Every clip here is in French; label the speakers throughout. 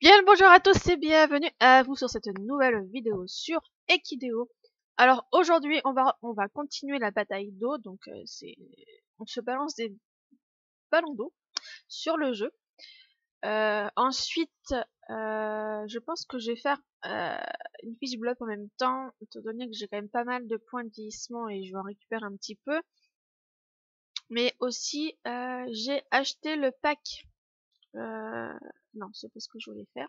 Speaker 1: Bien le bonjour à tous et bienvenue à vous sur cette nouvelle vidéo sur Equideo. Alors aujourd'hui on va continuer la bataille d'eau, donc on se balance des ballons d'eau sur le jeu. Ensuite je pense que je vais faire une fiche bloc en même temps, étant donné que j'ai quand même pas mal de points de vieillissement et je vais en récupérer un petit peu. Mais aussi j'ai acheté le pack. Non, c'est pas ce que je voulais faire.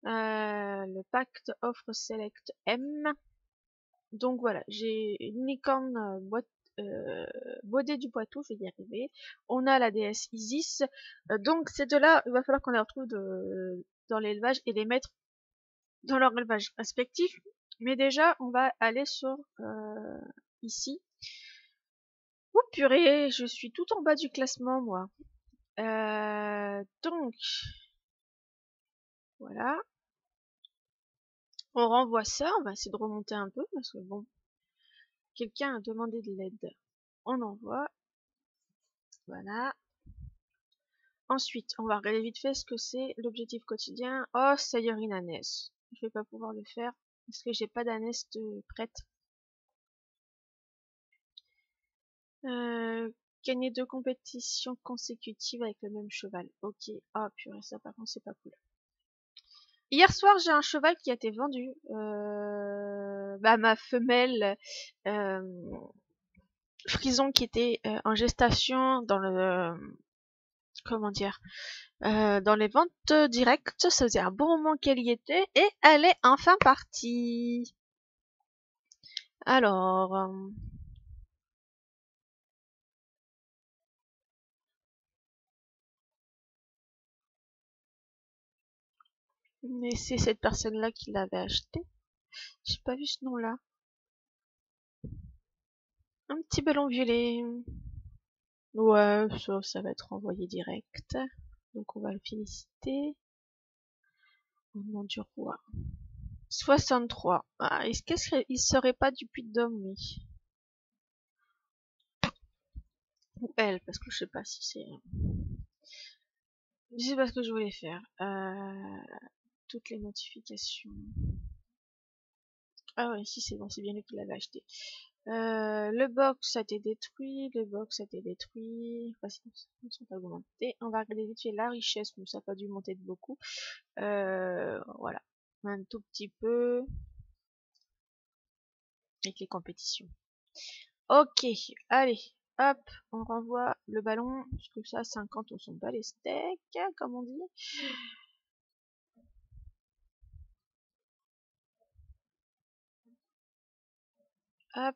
Speaker 1: Le pack offre Select M. Donc voilà, j'ai une licorne Baudet du Poitou, je vais y arriver. On a la déesse Isis. Donc ces deux-là, il va falloir qu'on les retrouve dans l'élevage et les mettre dans leur élevage respectif. Mais déjà, on va aller sur ici. Oh purée, je suis tout en bas du classement, moi. Donc, voilà. On renvoie ça, on va essayer de remonter un peu, parce que bon, quelqu'un a demandé de l'aide. On envoie. Voilà. Ensuite, on va regarder vite fait ce que c'est l'objectif quotidien. Oh, Sayori Anès. Je vais pas pouvoir le faire parce que j'ai pas d'ânesse prête. Gagner 2 compétitions consécutives avec le même cheval. Ok. Ah, purée, ça par contre c'est pas cool. Hier soir, j'ai un cheval qui a été vendu. Ma femelle frison qui était en gestation dans le comment dire, dans les ventes directes, ça faisait un bon moment qu'elle y était et elle est enfin partie. Alors, mais c'est cette personne-là qui l'avait acheté. J'ai pas vu ce nom-là. Un petit ballon violet. Ouais, ça va être envoyé direct. Donc on va le féliciter. Au nom du roi. 63. Ah, qu'est-ce qu'il serait pas du Puy-de-Dôme, lui? Ou elle, parce que je sais pas si c'est... Je sais pas ce que je voulais faire. Toutes les notifications. Ah ouais, si c'est bon, c'est bien lui qui l'avait acheté. Le box a été détruit, le box a été détruit. Enfin, ils sont augmentés. On va regarder vite fait la richesse, mais ça n'a pas dû monter de beaucoup. Voilà, un tout petit peu. Avec les compétitions. Ok, allez, hop, on renvoie le ballon. Parce que ça, 50, on s'en bat les steaks, comme on dit. Hop.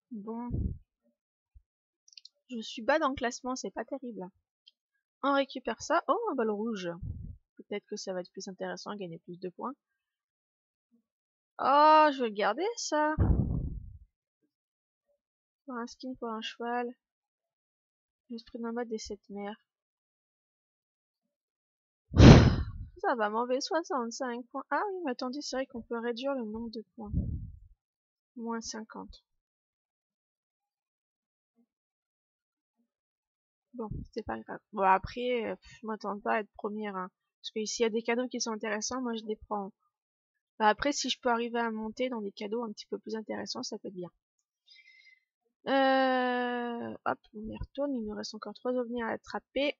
Speaker 1: Bon. Je suis bas dans le classement, c'est pas terrible. On récupère ça. Oh, un ballon rouge. Peut-être que ça va être plus intéressant, gagner plus de points. Oh, je vais le garder, ça. Pour un skin, pour un cheval. L'esprit nomade des 7 mers. Ça va m'enlever 65 points. Ah oui, mais attendez, c'est vrai qu'on peut réduire le nombre de points. Moins 50. Bon, c'est pas grave. Bon, après, je m'attends pas à être première, hein. Parce que s'il y a des cadeaux qui sont intéressants, moi je les prends. Bah, après, si je peux arriver à monter dans des cadeaux un petit peu plus intéressants, ça peut être bien. Hop, on y retourne. Il nous reste encore 3 ovnis à attraper.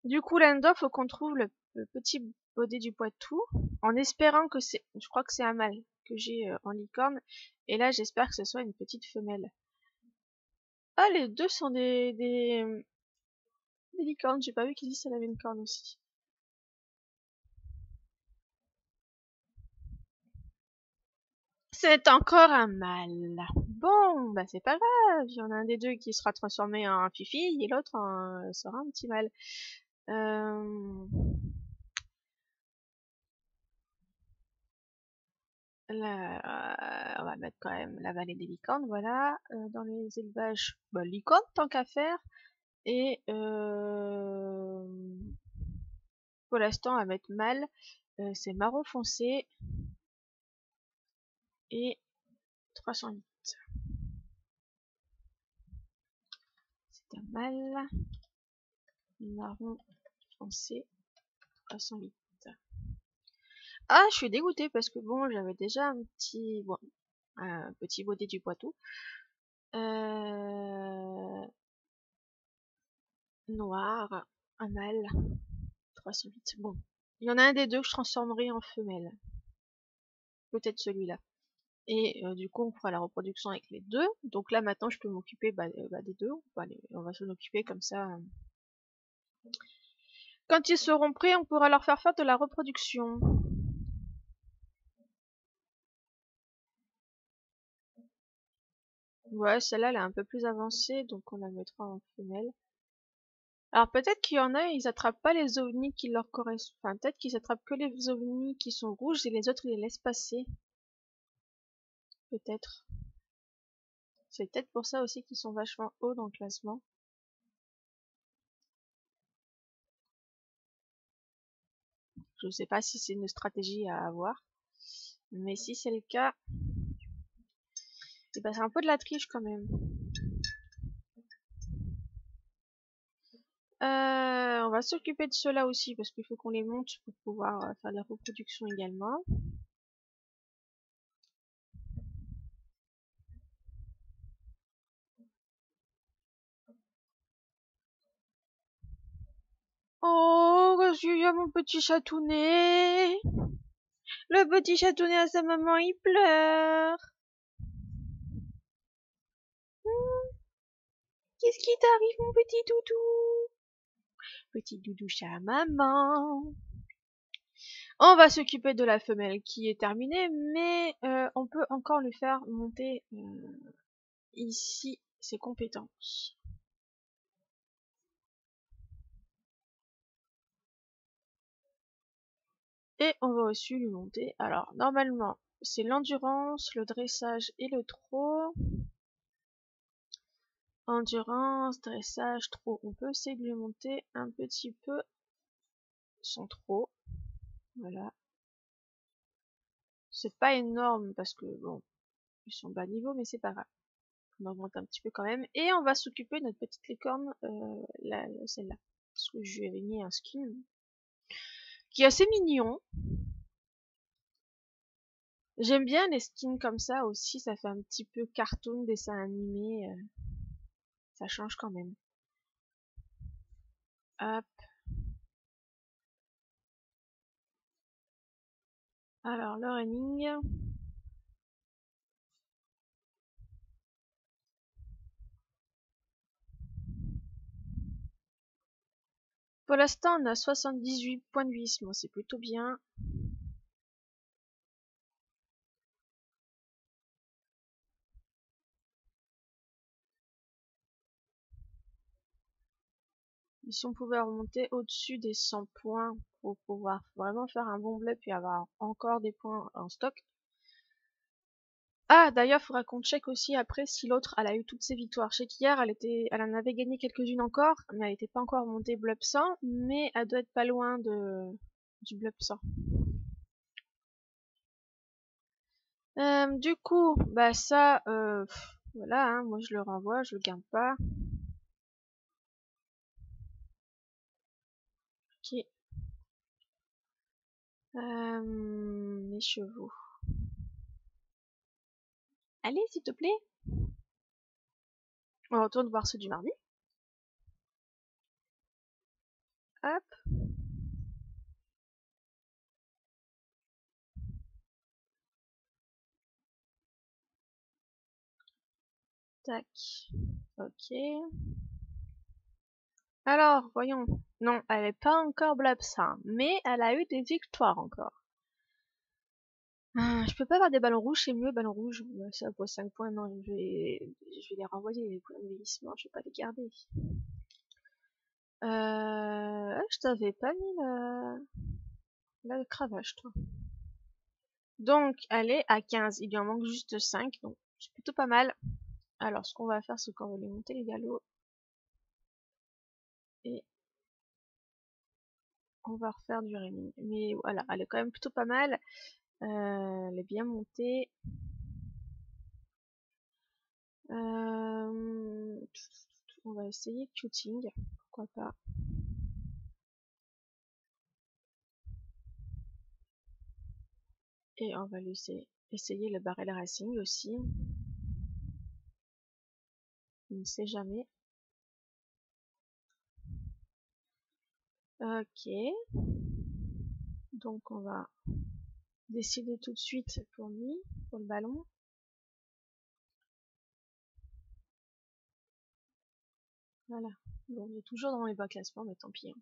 Speaker 1: Du coup, là-dedans, faut qu'on trouve le petit Baudet du Poitou. En espérant que c'est... Je crois que c'est un mâle que j'ai en licorne. Et là, j'espère que ce soit une petite femelle. Ah, les deux sont des licornes. J'ai pas vu qu'Isis elle avait une corne aussi. C'est encore un mâle. Bon, bah c'est pas grave. Il y en a un des deux qui sera transformé en fifi et l'autre sera un petit mâle. Là, on va mettre quand même la vallée des licornes, voilà. Dans les élevages, bah, licorne tant qu'à faire. Et pour l'instant, on va mettre mâle. C'est marron foncé. Et 308. C'est un mâle marron foncé. 308. Ah, je suis dégoûtée parce que bon, j'avais déjà un petit baudet du Poitou. Noir, un mâle, 308. Bon, il y en a un des deux que je transformerai en femelle. Peut-être celui-là. Et du coup, on fera la reproduction avec les deux. Donc là, maintenant, je peux m'occuper des deux. On va s'en occuper comme ça. Quand ils seront prêts, on pourra leur faire de la reproduction. Ouais, celle-là, elle est un peu plus avancée, donc on la mettra en femelle. Alors peut-être qu'il y en a, ils attrapent pas les ovnis qui leur correspondent. Enfin, peut-être qu'ils attrapent que les ovnis qui sont rouges et les autres, ils les laissent passer. Peut-être. C'est peut-être pour ça aussi qu'ils sont vachement hauts dans le classement. Je ne sais pas si c'est une stratégie à avoir. Mais si c'est le cas, eh ben c'est un peu de la triche quand même. On va s'occuper de ceux-là aussi parce qu'il faut qu'on les monte pour pouvoir faire la reproduction également. Oh, qu'est-ce qu'il y a mon petit chatounet? Le petit chatounet à sa maman, il pleure. Qu'est-ce qui t'arrive, mon petit doudou? Petit doudou chat maman. On va s'occuper de la femelle qui est terminée, mais on peut encore lui faire monter ici ses compétences. Et on va aussi lui monter. Alors, normalement, c'est l'endurance, le dressage et le trot. Endurance, dressage, trot. On peut essayer de lui monter un petit peu son trot. Voilà. C'est pas énorme parce que, bon, ils sont bas niveau, mais c'est pas grave. On augmente un petit peu quand même. Et on va s'occuper de notre petite licorne, celle-là. Parce que je lui avais mis un skin qui est assez mignon. J'aime bien les skins comme ça aussi, ça fait un petit peu cartoon, dessin animé, ça change quand même. Hop. Alors, le running. Pour l'instant, on a 78 points de vie, bon, c'est plutôt bien. Et si on pouvait remonter au-dessus des 100 points pour pouvoir vraiment faire un bon bleu puis avoir encore des points en stock. Ah, d'ailleurs, il faudra qu'on check aussi après si l'autre, elle a eu toutes ses victoires. Je sais qu'hier, elle en avait gagné quelques-unes encore, mais elle n'était pas encore montée bleu 100, mais elle doit être pas loin du bleu 100. Du coup, bah ça, voilà, hein, moi je le renvoie, je le garde pas. Ok. Les chevaux. Allez, s'il te plaît. On retourne voir ceux du mardi. Hop. Tac. Ok. Alors, voyons. Non, elle est pas encore blabsa, mais elle a eu des victoires encore. Je peux pas avoir des ballons rouges, c'est mieux, ballons rouges. Ça vaut 5 points, non, je vais les renvoyer, les points de vieillissement, je vais pas les garder. Je t'avais pas mis la cravache, toi. Donc, elle est à 15. Il lui en manque juste 5, donc c'est plutôt pas mal. Alors, ce qu'on va faire, c'est qu'on va lui monter les galops. Et on va refaire du running. Mais voilà, elle est quand même plutôt pas mal. Elle est bien montée. On va essayer shooting. Pourquoi pas. Et on va lui essayer le barrel racing aussi. On ne sait jamais. Ok. Donc on va décider tout de suite pour lui, pour le ballon. Voilà. Bon, on est toujours dans les bas classements, mais tant pis. Hein.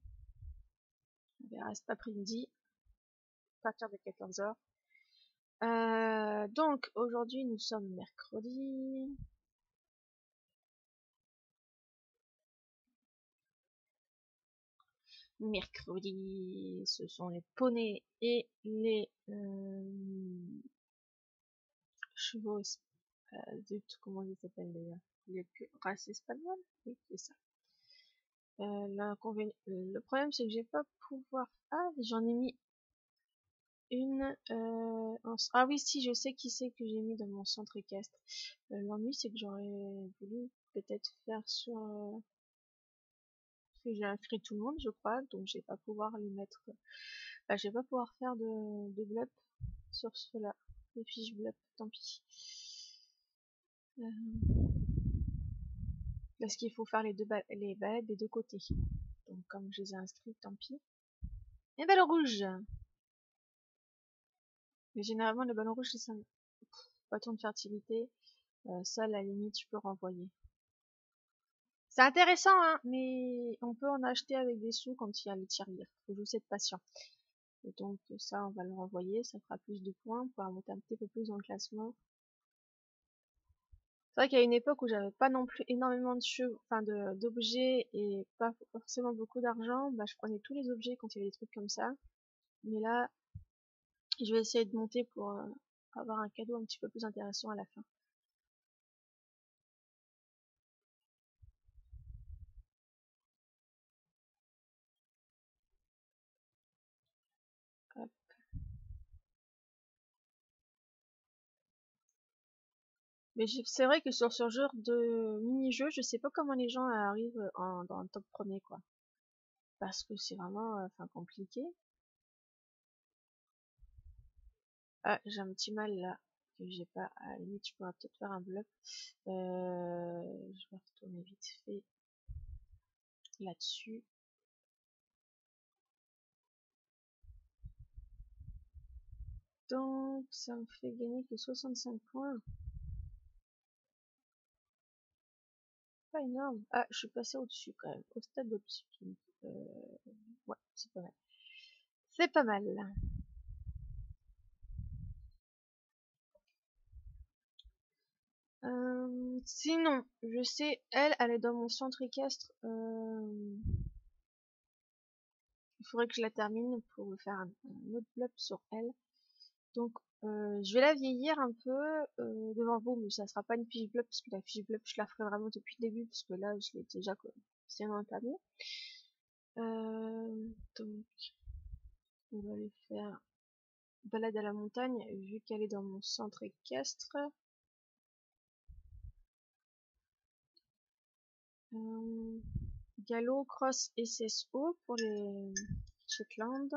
Speaker 1: On verra cet après-midi, à partir de 14h. Donc aujourd'hui nous sommes mercredi. Mercredi, ce sont les poneys et les chevaux. Comment ils s'appellent déjà? Les races espagnoles? Oui, c'est ça. Le problème c'est que j'ai pas pouvoir. Ah, j'en ai mis une. Ah oui, si, je sais qui c'est que j'ai mis dans mon centre équestre. L'ennui c'est que j'aurais voulu peut-être faire sur. Parce que j'ai inscrit tout le monde, je crois, donc je vais pas pouvoir les mettre. Je vais pas pouvoir faire de blep sur cela. Les fiches blep, tant pis. Parce qu'il faut faire les balades des deux côtés. Donc comme je les ai inscrits, tant pis. Et ballon rouge. Mais généralement les ballons rouges c'est pas tant de fertilité. Ça à la limite je peux renvoyer. C'est intéressant hein, mais on peut en acheter avec des sous quand il y a les tirelires. Faut juste être patient. Et donc ça on va le renvoyer, ça fera plus de points pour monter un petit peu plus dans le classement. C'est vrai qu'à une époque où j'avais pas non plus énormément de chevaux, enfin d'objets et pas forcément beaucoup d'argent, je prenais tous les objets quand il y avait des trucs comme ça. Mais là, je vais essayer de monter pour avoir un cadeau un petit peu plus intéressant à la fin. Hop. Mais c'est vrai que sur ce genre de mini-jeu, je sais pas comment les gens arrivent dans le top premier, quoi. Parce que c'est vraiment compliqué. Ah, j'ai un petit mal là, que j'ai pas. À la limite, je pourrais peut-être faire un bloc. Je vais retourner vite fait là-dessus. Donc, ça me fait gagner que 65 points. Pas énorme. Ah, je suis passé au-dessus quand même, au stade au-dessus. Ouais, c'est pas mal. C'est pas mal. Sinon, je sais, elle est dans mon centre équestre. Il faudrait que je la termine pour faire un autre bloc sur elle. Donc, je vais la vieillir un peu devant vous, mais ça sera pas une fiche bloc parce que la fiche bloc, je la ferai vraiment depuis le début parce que là, je l'ai déjà bien entamée. Donc, on va aller faire balade à la montagne vu qu'elle est dans mon centre équestre. Galop, cross et SSO pour les Shetland.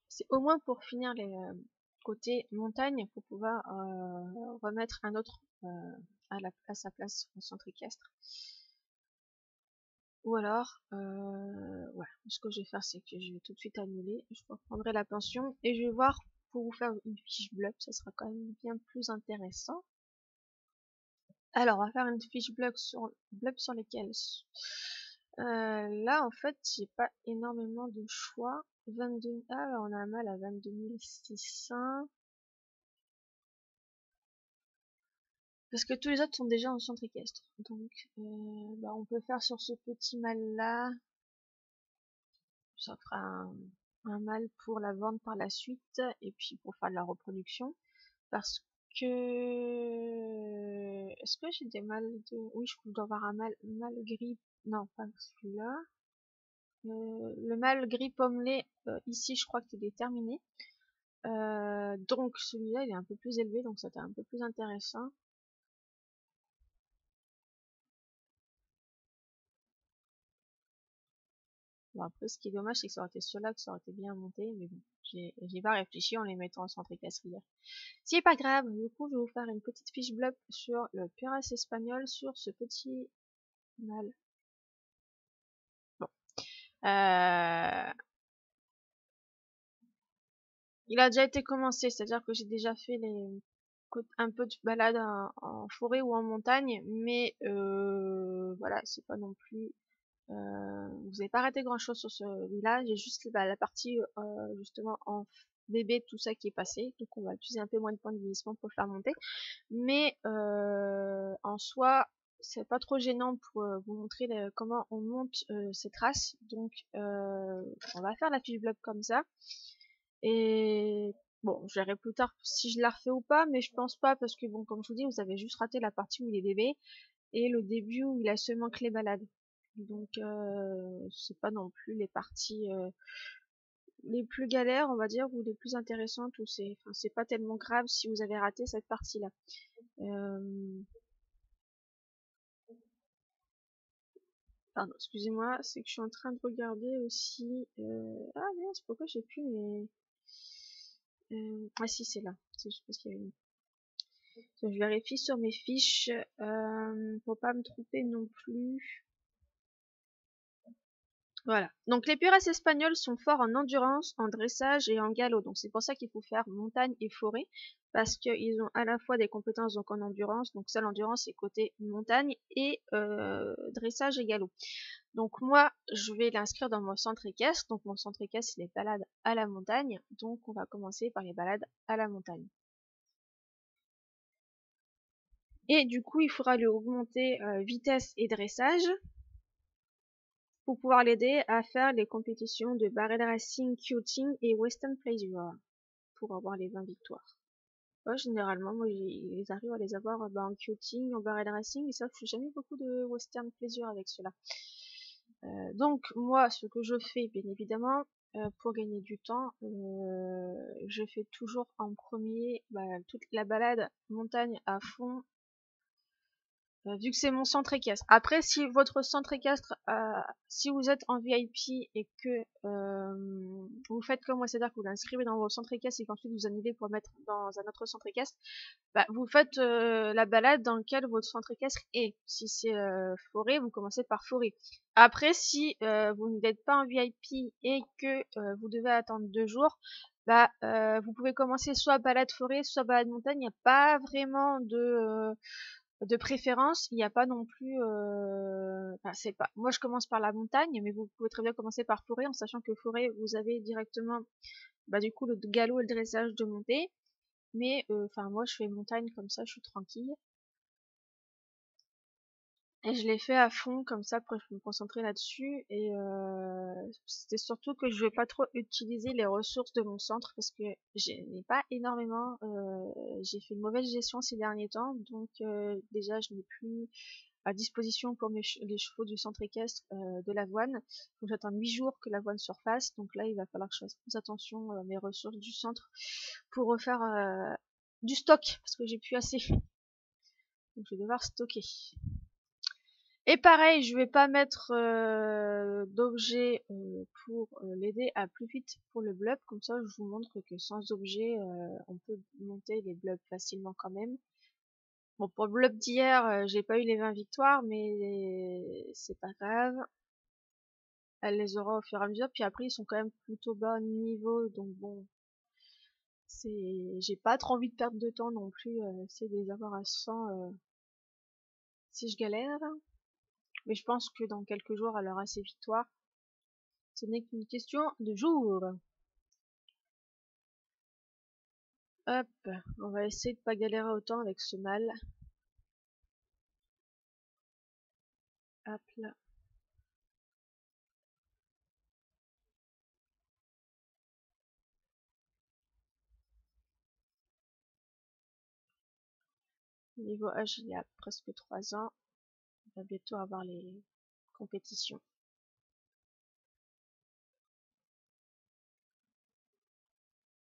Speaker 1: C'est au moins pour finir les côtés montagne pour pouvoir remettre un autre à sa place au centre équestre. Ou alors, ouais, ce que je vais faire, c'est que je vais tout de suite annuler. Je reprendrai la pension et je vais voir pour vous faire une fiche bloc. Ça sera quand même bien plus intéressant. Alors, on va faire une fiche bloc sur lesquelles. Là, en fait, j'ai pas énormément de choix. 22. Ah, on a un mal à 22 600. Parce que tous les autres sont déjà en centre équestre. Donc, on peut faire sur ce petit mal-là. Ça fera un mâle pour la vente par la suite et puis pour faire de la reproduction. Parce que Est-ce que j'ai des mâles de... Oui, je dois avoir un mâle gris. Non, pas celui-là. Le mâle gris pommelé, ici, je crois qu'il est terminé. Donc celui-là, il est un peu plus élevé, donc c'était un peu plus intéressant. Bon, après, ce qui est dommage, c'est que ça aurait été ceux-là que ça aurait été bien monté, mais bon, j'ai pas réfléchi en les mettant en centre équestrière. C'est pas grave, du coup, je vais vous faire une petite fiche blog sur le Puras espagnol, sur ce petit mâle. Bon. Il a déjà été commencé, c'est-à-dire que j'ai déjà fait un peu de balade en forêt ou en montagne, mais voilà, c'est pas non plus... vous n'avez pas raté grand-chose sur celui-là, j'ai juste la partie justement en bébé, tout ça qui est passé, donc on va utiliser un peu moins de points de vieillissement pour le faire monter, mais en soi, c'est pas trop gênant pour vous montrer comment on monte cette race, donc on va faire la fiche blog comme ça. Et bon, je verrai plus tard si je la refais ou pas, mais je pense pas parce que bon, comme je vous dis, vous avez juste raté la partie où il est bébé et le début où il a seulement que les balades. Donc c'est pas non plus les parties les plus galères, on va dire, ou les plus intéressantes, ou c'est pas tellement grave si vous avez raté cette partie-là. Pardon, excusez-moi, c'est que je suis en train de regarder aussi. Ah merde, pourquoi j'ai plus mes. Ah si, c'est là. C'est juste parce qu'il y avait une. Je vérifie sur mes fiches pour pas me tromper non plus. Voilà. Donc les Puras espagnols sont forts en endurance, en dressage et en galop. Donc c'est pour ça qu'il faut faire montagne et forêt parce qu'ils ont à la fois des compétences donc en endurance. Donc ça l'endurance c'est côté montagne et dressage et galop. Donc moi je vais l'inscrire dans mon centre équestre. Donc mon centre équestre c'est les balades à la montagne. Donc on va commencer par les balades à la montagne. Et du coup, il faudra lui augmenter vitesse et dressage pour pouvoir l'aider à faire les compétitions de barrel racing, quilting et western pleasure pour avoir les 20 victoires. Ouais, généralement, moi, ils arrivent à les avoir en quilting, en barrel racing, et ça, je fais jamais beaucoup de western pleasure avec cela. Donc, moi, ce que je fais, bien évidemment, pour gagner du temps, je fais toujours en premier toute la balade montagne à fond vu que c'est mon centre équestre. Après, si votre centre équestre, si vous êtes en VIP et que vous faites comme moi, c'est-à-dire que vous l'inscrivez dans vos centres équestres et qu'ensuite vous annulez pour mettre dans un autre centre équestre, vous faites la balade dans lequel votre centre équestre est. Si c'est forêt, vous commencez par forêt. Après, si vous n'êtes pas en VIP et que vous devez attendre 2 jours, vous pouvez commencer soit balade forêt, soit balade montagne. Il n'y a pas vraiment de préférence, il n'y a pas non plus, c'est pas. Moi, je commence par la montagne, mais vous pouvez très bien commencer par forêt, en sachant que forêt, vous avez directement, du coup, le galop et le dressage de montée. Mais, moi, je fais montagne comme ça, je suis tranquille. Et je l'ai fait à fond comme ça pour me concentrer là-dessus. Et c'était surtout que je vais pas trop utiliser les ressources de mon centre parce que je n'ai pas énormément. J'ai fait une mauvaise gestion ces derniers temps, donc déjà je n'ai plus à disposition pour les chevaux du centre équestre de l'avoine. Donc j'attends 8 jours que l'avoine surface. Donc là il va falloir que je fasse plus attention à mes ressources du centre pour refaire du stock parce que j'ai plus assez. Donc je vais devoir stocker. Et pareil, je vais pas mettre d'objet pour l'aider à plus vite pour le blub. Comme ça, je vous montre que sans objet, on peut monter les blubs facilement quand même. Bon, pour le blub d'hier, j'ai pas eu les 20 victoires, mais c'est pas grave. Elle les aura au fur et à mesure. Puis après, ils sont quand même plutôt bas niveau, donc bon, j'ai pas trop envie de perdre de temps non plus. C'est de les avoir à 100 si je galère. Mais je pense que dans quelques jours, elle aura ses victoires. Ce n'est qu'une question de jours. Hop, on va essayer de pas galérer autant avec ce mâle. Hop là. Niveau âge, il y a presque 3 ans. On va bientôt avoir les compétitions.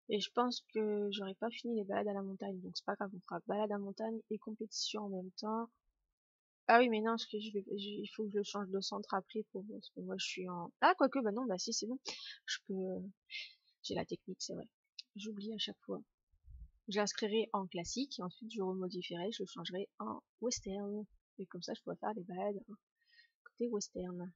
Speaker 1: Et je pense que j'aurais pas fini les balades à la montagne, donc c'est pas grave, on fera balade à montagne et compétition en même temps. Ah oui, mais non, parce que il faut que je change de centre après parce que moi je suis en... Ah, quoique, bah non, bah si, c'est bon. Je peux, j'ai la technique, c'est vrai. J'oublie à chaque fois. Je l'inscrirai en classique et ensuite je remodifierai, je le changerai en western. Et comme ça, je pourrais faire les balades côté western.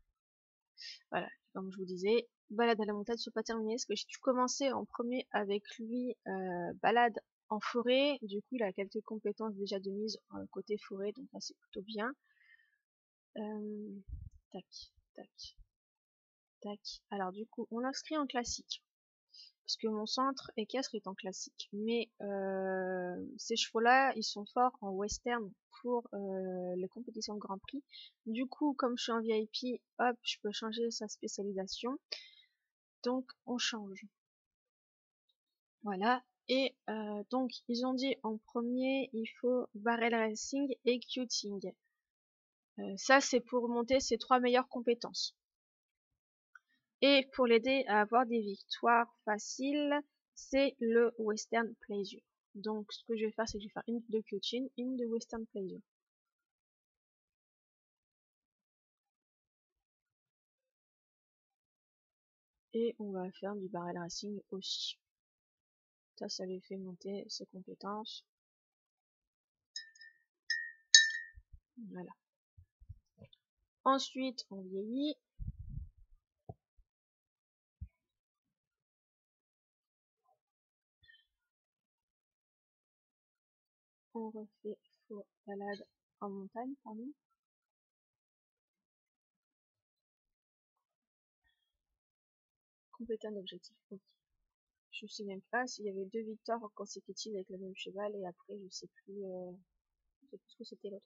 Speaker 1: Voilà, comme je vous disais, balade à la montagne soit pas terminée, parce que j'ai dû commencer en premier avec lui balade en forêt. Du coup, il a quelques compétences déjà de mise côté forêt, donc là c'est plutôt bien. Tac, tac, tac. Alors du coup, on l'inscrit en classique. Parce que mon centre équestre est en classique. Mais ces chevaux-là, ils sont forts en western pour les compétitions de Grand Prix. Du coup, comme je suis en VIP, hop, je peux changer sa spécialisation. Donc, on change. Voilà. Et donc, ils ont dit en premier, il faut barrel racing et cuting. Ça, c'est pour monter ses 3 meilleures compétences. Et pour l'aider à avoir des victoires faciles, c'est le Western Pleasure. Donc ce que je vais faire, c'est que je vais faire une de coaching, une de Western Pleasure. Et on va faire du barrel racing aussi. Ça lui fait monter ses compétences. Voilà. Ensuite, on vieillit. On refait faux balade en montagne, pardon. Compléter un objectif. Ok. Je sais même pas s'il y avait 2 victoires consécutives avec le même cheval et après je sais plus ce que c'était l'autre.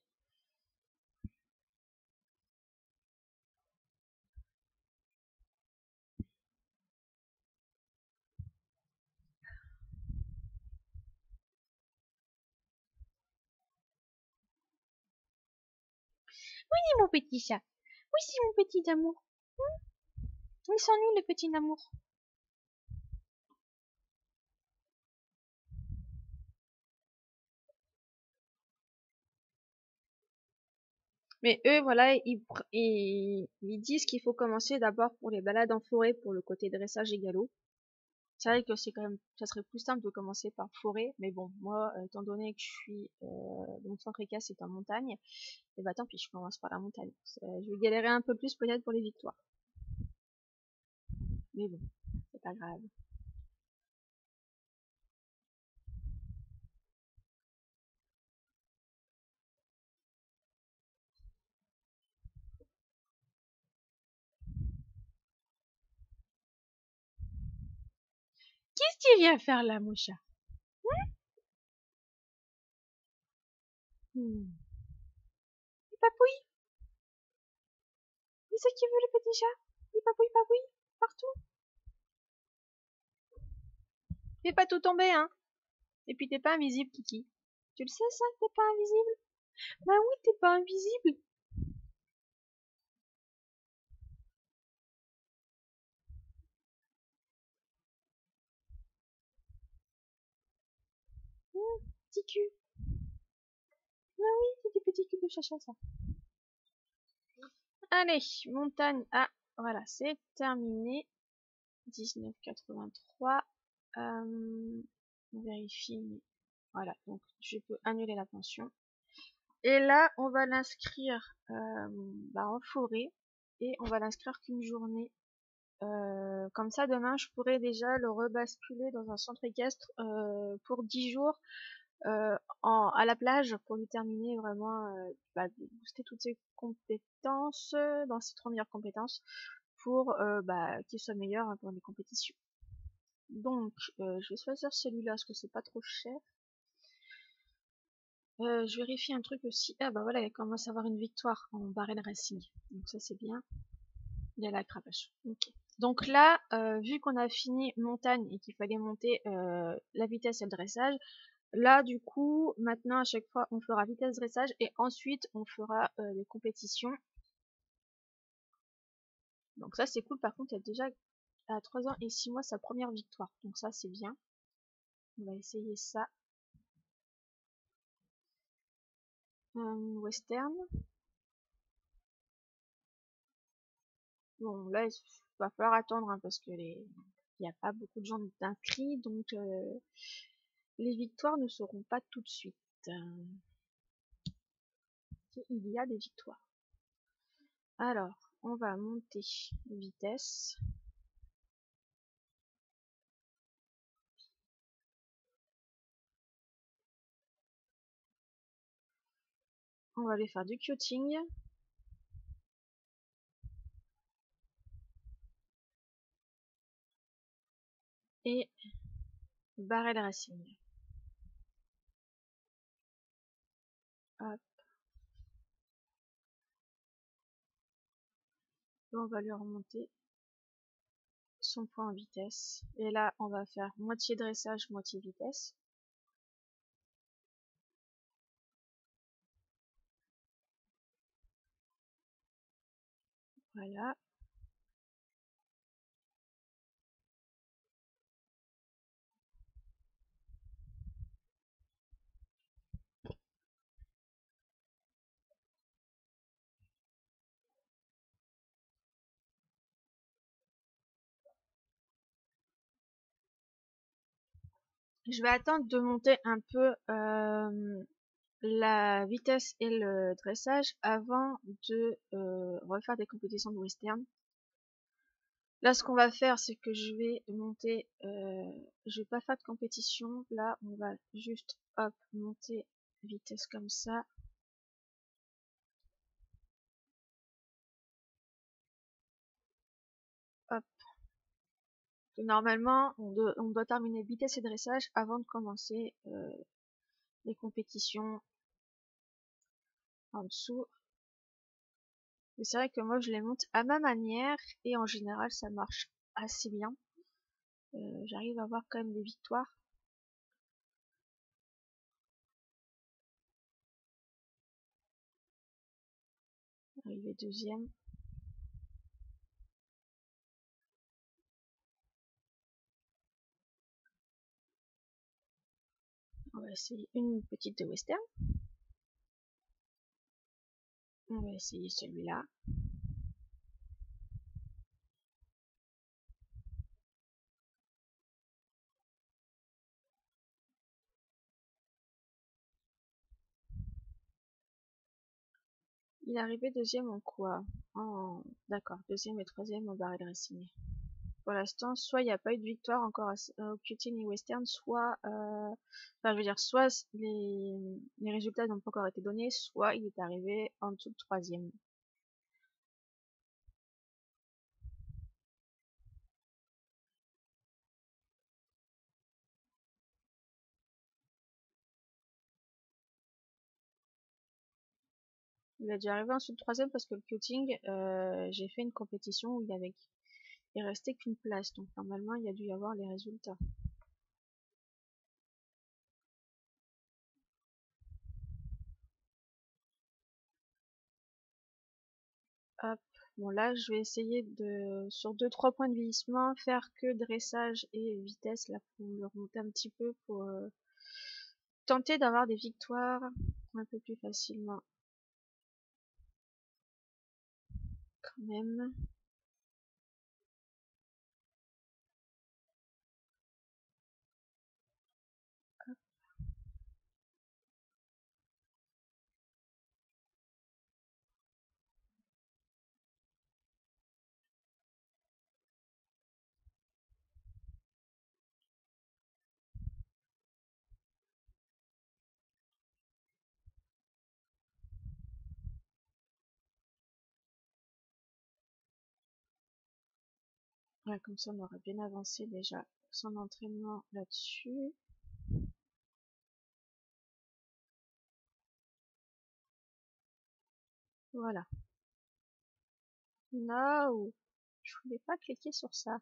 Speaker 1: Oui, mon petit chat. Oui, c'est mon petit amour. Il s'ennuie, le petit amour. Mais eux, voilà, ils disent qu'il faut commencer d'abord pour les balades en forêt pour le côté dressage et galop. C'est vrai que c'est quand même, ça serait plus simple de commencer par forêt, mais bon, moi, étant donné que je suis, mon centre équestre est en montagne, et bah tant pis, je commence par la montagne. Je vais galérer un peu plus peut-être pour les victoires. Mais bon, c'est pas grave. Qu'est-ce que tu viens faire là, mon chat? Hmm. Il papouille? C'est ça qu'il veut, le petit chat? Il papouille, partout. Fais pas tout tomber, hein. Et puis t'es pas invisible, Kiki. Tu le sais, ça, que t'es pas invisible? Bah oui, t'es pas invisible. Petit cul. Bah oui, c'est des petits culs de chacha, ça. Allez, montagne. Ah, voilà, c'est terminé. 1983. On vérifie. Voilà, donc je peux annuler la pension. Et là, on va l'inscrire en forêt. Et on va l'inscrire qu'une journée. Comme ça, demain, je pourrais déjà le rebasculer dans un centre équestre pour 10 jours à la plage pour lui terminer vraiment, booster toutes ses compétences dans ses 3 meilleures compétences pour qu'il soit meilleur pour les compétitions. Donc, je vais choisir celui-là parce que c'est pas trop cher. Je vérifie un truc aussi. Ah bah voilà, il commence à avoir une victoire en barrel racing. Donc ça c'est bien. Il y a la cravache. Ok. Donc là, vu qu'on a fini montagne et qu'il fallait monter la vitesse et le dressage, Là, du coup, maintenant, à chaque fois, on fera vitesse dressage et ensuite, on fera les compétitions. Donc ça, c'est cool. Par contre, elle a déjà à 3 ans et 6 mois sa première victoire. Donc ça, c'est bien. On va essayer ça. Western. Bon, là, il va falloir attendre hein, parce que il n'y a pas beaucoup de gens d'inscrits. Donc, les victoires ne seront pas tout de suite. Il y a des victoires. Alors, on va monter vitesse. On va aller faire du cutting. Et barrel racing. Hop. Et on va lui remonter son point en vitesse. Et là, on va faire moitié dressage, moitié vitesse. Voilà. Je vais attendre de monter un peu la vitesse et le dressage avant de refaire des compétitions de western. Là, ce qu'on va faire, c'est que je vais monter, je vais pas faire de compétition. Là, on va juste, hop, monter vitesse comme ça. Hop. Normalement, on doit terminer vitesse et dressage avant de commencer les compétitions en dessous. Mais c'est vrai que moi, je les monte à ma manière et en général, ça marche assez bien. J'arrive à avoir quand même des victoires. Arrivé deuxième. On va essayer une petite de western. On va essayer celui-là. Il est arrivé deuxième en quoi? D'accord, deuxième et troisième au barrel racing. Pour l'instant, soit il n'y a pas eu de victoire encore au cutting et western, soit, enfin je veux dire, soit les résultats n'ont pas encore été donnés, soit il est arrivé en dessous de troisième. Il est déjà arrivé en dessous de troisième parce que le cutting, j'ai fait une compétition où il restait qu'une place, donc normalement il y a dû y avoir les résultats. Hop. Bon là je vais essayer de sur 2-3 points de vieillissement faire que dressage et vitesse là pour le remonter un petit peu pour tenter d'avoir des victoires un peu plus facilement quand même. Voilà, comme ça on aura bien avancé déjà son entraînement là-dessus. Voilà. No, je voulais pas cliquer sur ça.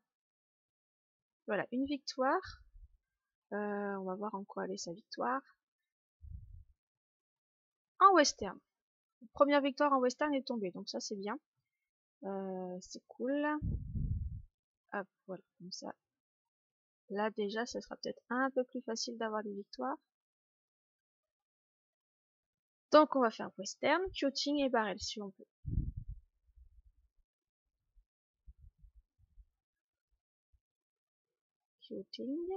Speaker 1: Voilà, une victoire. On va voir en quoi elle est sa victoire. En western. Première victoire en western est tombée, donc ça c'est bien. C'est cool. Hop, voilà, comme ça. Là déjà, ce sera peut-être un peu plus facile d'avoir des victoires. Donc on va faire western, quoting et barrel si on peut. Quoting.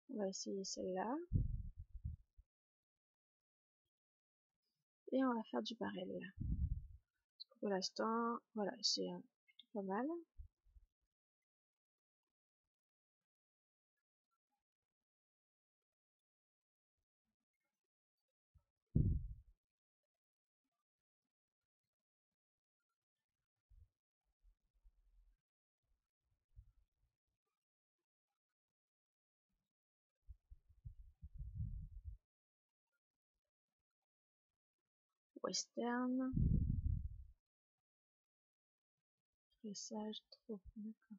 Speaker 1: On va essayer celle-là. Et on va faire du barrel. Pour l'instant, voilà, c'est plutôt pas mal. Western. Dressage, trop. D'accord.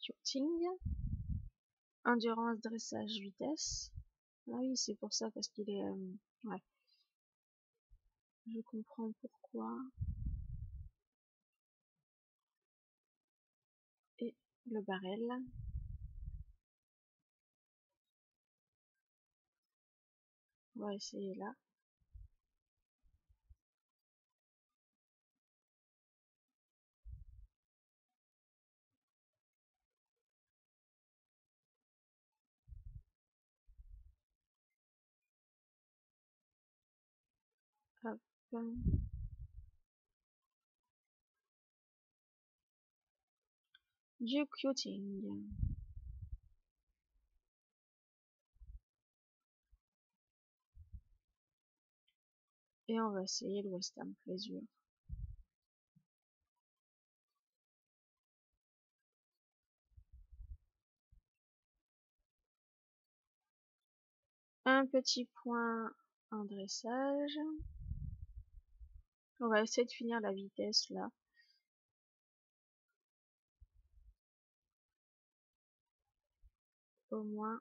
Speaker 1: Shooting. Endurance, dressage, vitesse. Ah oui, c'est pour ça, parce qu'il est... ouais. Je comprends pourquoi. Et le barrel. On va essayer là. Hop. Du quoting. Et on va essayer le western pleasure. Un petit point en dressage. On va essayer de finir la vitesse là. Au moins.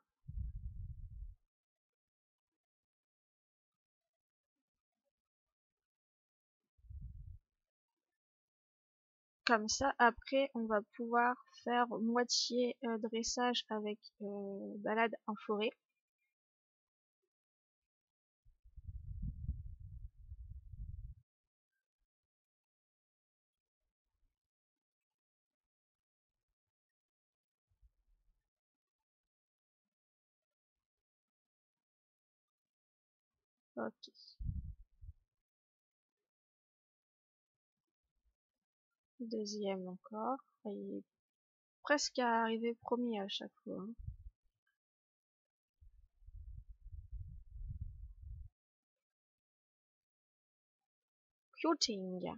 Speaker 1: Comme ça, après, on va pouvoir faire moitié dressage avec balade en forêt. Ok. Deuxième encore. Il est presque à arriver premier à chaque fois. Hein. Quoting.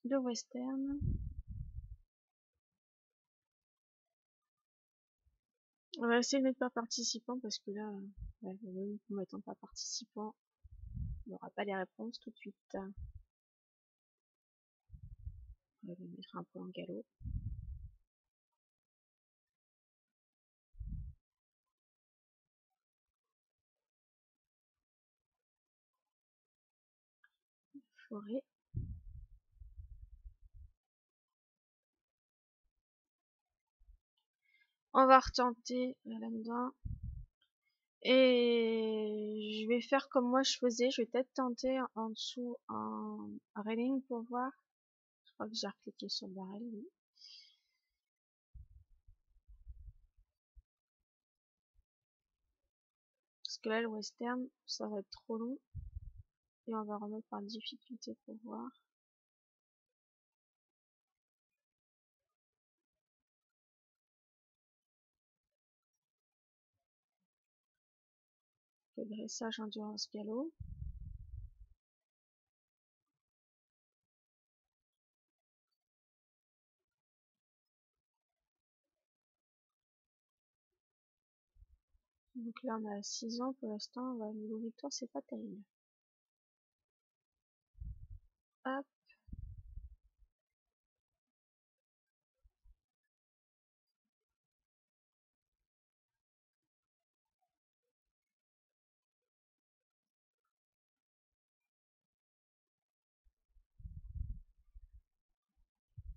Speaker 1: Le western. On va essayer de mettre pas participant parce que là, même en mettant pas participant, on n'aura pas les réponses tout de suite. On va lui mettre un peu en galop. Forêt. On va retenter là-dedans. Et je vais faire comme moi je faisais. Je vais peut-être tenter en dessous en railing pour voir. Je crois que j'ai recliqué sur le barrel, oui. Parce que là, le western, ça va être trop long. Et on va remettre par difficulté pour voir. Le dressage endurance galop. Donc là, on a 6 ans pour l'instant. Ouais, niveau victoire, c'est pas terrible. Hop.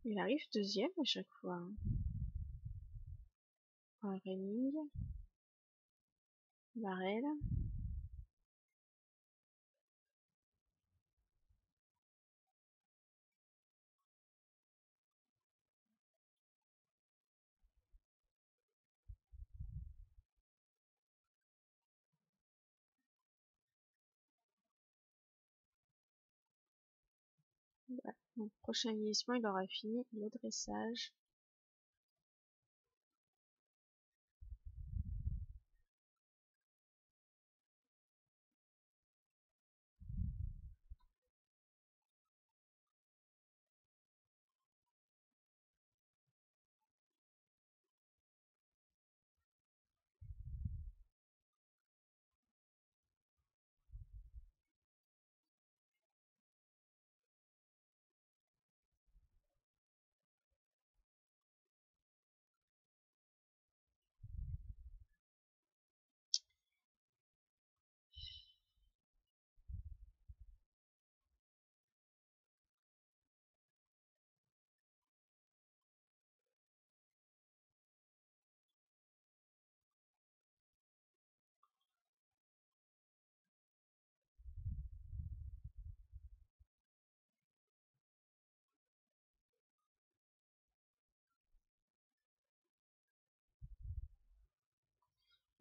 Speaker 1: Il arrive deuxième à chaque fois. Un Renning. Barrel. Ouais. Donc, prochain vieillissement, il aura fini le dressage.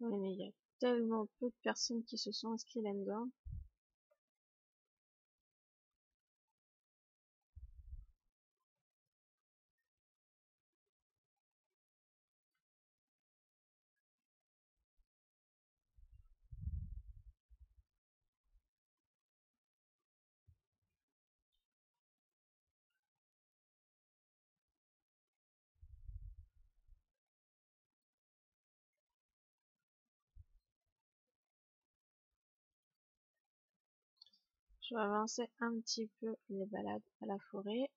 Speaker 1: Ouais, mais il y a tellement peu de personnes qui se sont inscrites là-dedans. Je vais avancer un petit peu les balades à la forêt.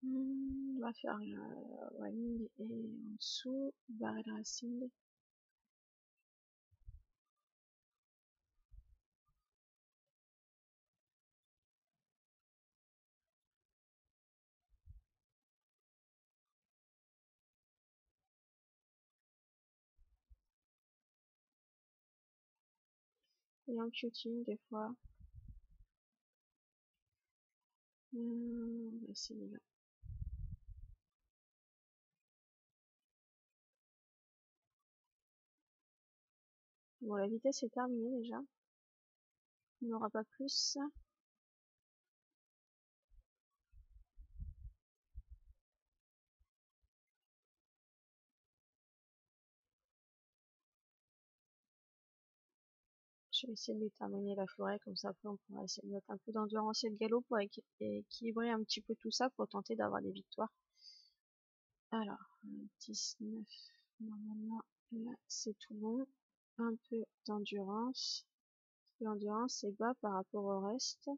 Speaker 1: On va faire Running et en dessous, Barrel Racing. Et en shooting des fois. On va essayer là. Bon, la vitesse est terminée déjà. Il n'y aura pas plus. Je vais essayer de terminer la forêt, comme ça après on pourra essayer de mettre un peu d'endurance et de galop pour équilibrer un petit peu tout ça pour tenter d'avoir des victoires. Alors, 19, normalement là c'est tout bon. Un peu d'endurance. L'endurance est bas par rapport au reste.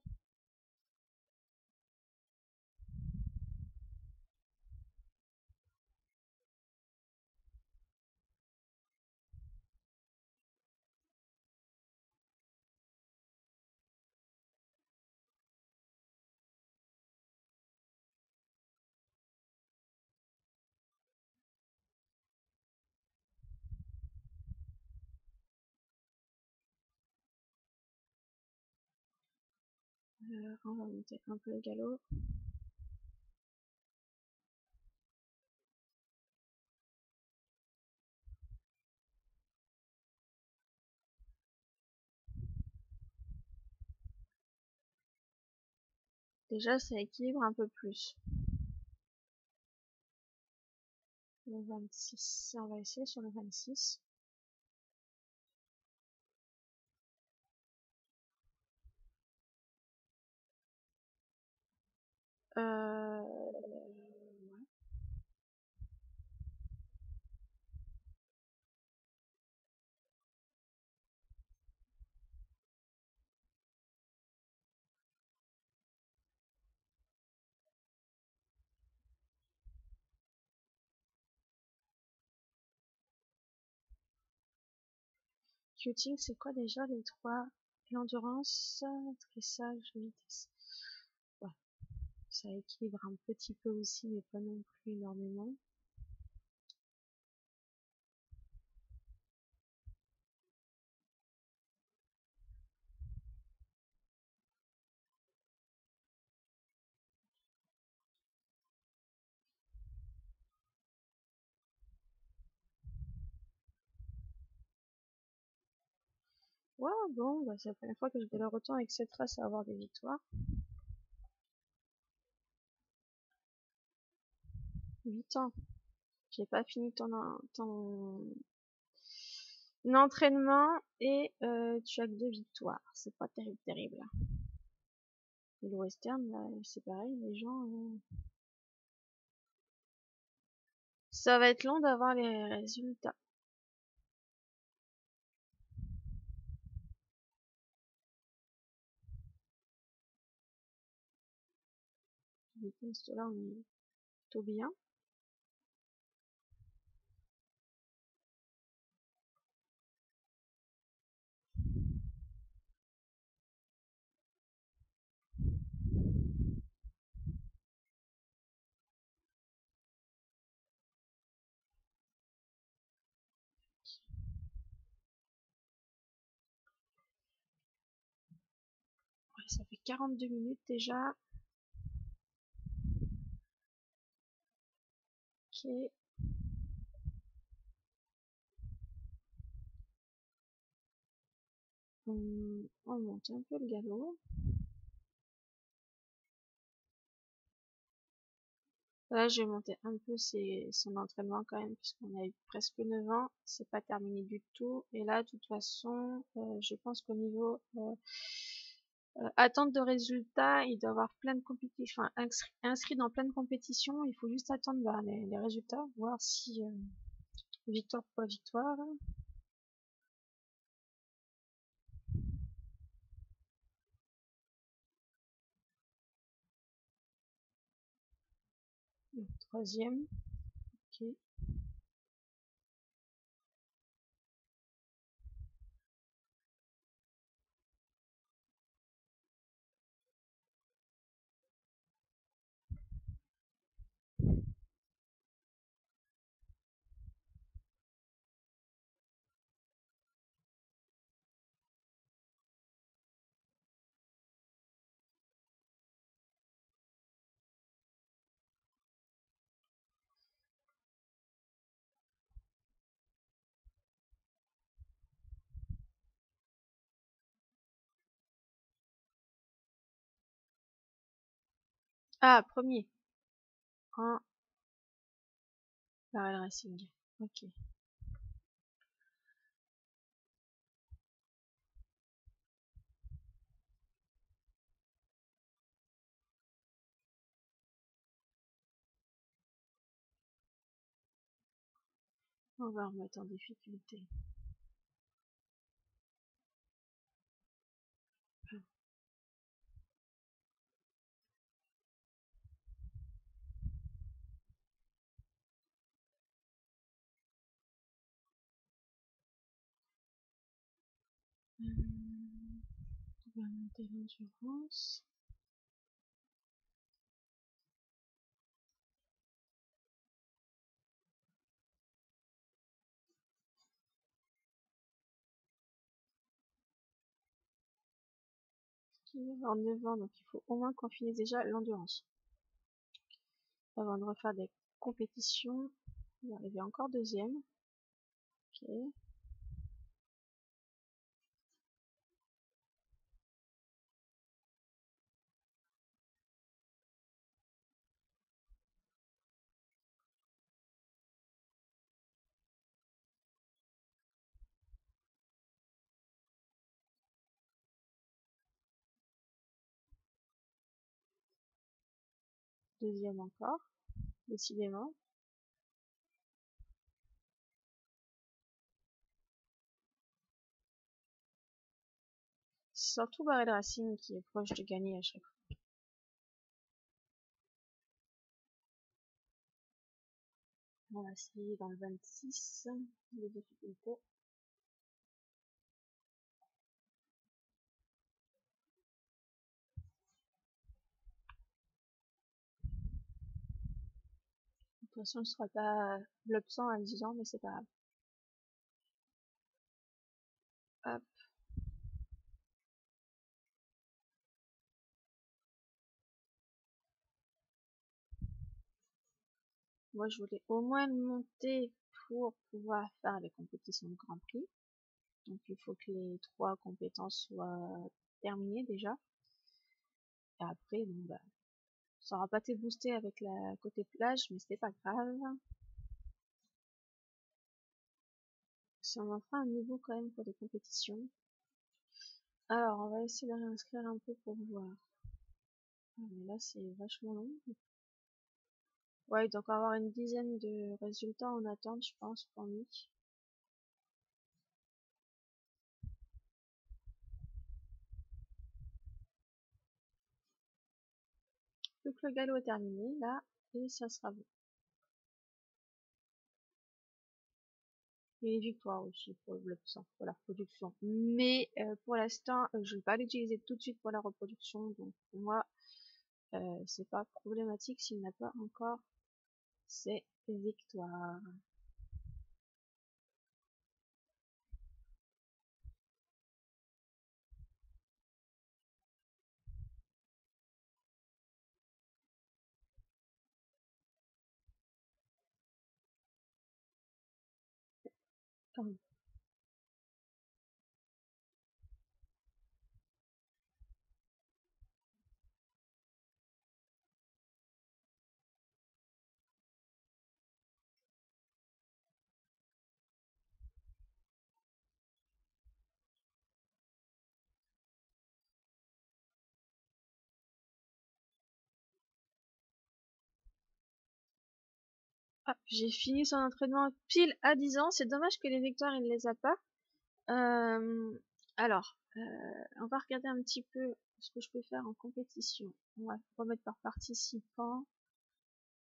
Speaker 1: On va monter un peu le galop. Déjà, ça équilibre un peu plus. Le 26, on va essayer sur le 26. Shooting, c'est quoi déjà les trois? L'endurance, dressage, vitesse. Ouais, ça équilibre un petit peu aussi, mais pas non plus énormément. Ouais, bon, bah, c'est la première fois que je galère autant avec cette race à avoir des victoires. 8 ans. J'ai pas fini ton entraînement et tu as que 2 victoires. C'est pas terrible, terrible. Et le western, là, c'est pareil, les gens... Ça va être long d'avoir les résultats. Vitesse, là, on est plutôt bien. Ouais, ça fait 42 minutes déjà. Ok. On monte un peu le galop. Là, je vais monter un peu son entraînement quand même, puisqu'on a eu presque 9 ans. C'est pas terminé du tout. Et là, de toute façon, je pense qu'au niveau attente de résultats, il doit y avoir plein de compétitions, enfin, inscrit dans plein de compétitions. Il faut juste attendre bah, les résultats, voir si victoire pour victoire. Troisième. Ok. Ah, premier. En Barrel Racing. Ok. On va remettre en difficulté. On va monter l'endurance. En 9 ans, donc il faut au moins qu'on finisse déjà l'endurance. Avant de refaire des compétitions, on va arriver encore deuxième. Ok. Deuxième encore, décidément. C'est surtout Barrel Racing qui est proche de gagner à chaque fois. On va essayer dans le 26, les difficultés. De toute façon, je ne sera pas l'absent à 10 ans, mais c'est pas grave. Hop. Moi, je voulais au moins le monter pour pouvoir faire les compétitions de Grand Prix. Donc, il faut que les 3 compétences soient terminées déjà. Et après, bon, bah, ça aura pas été boosté avec la côté plage, mais c'était pas grave. Ça en fera un nouveau quand même pour des compétitions. Alors, on va essayer de réinscrire un peu pour voir. Ah, mais là, c'est vachement long. Ouais, il doit encore avoir une dizaine de résultats en attente, je pense, pour lui. Plus que le galop est terminé, là, et ça sera bon. Et les victoires aussi pour pour la reproduction. Mais pour l'instant, je ne vais pas l'utiliser tout de suite pour la reproduction, donc pour moi, c'est pas problématique s'il n'a pas encore ses victoires. Hop, j'ai fini son entraînement pile à 10 ans. C'est dommage que les victoires, il ne les a pas. Alors, on va regarder un petit peu ce que je peux faire en compétition. On va remettre par participant.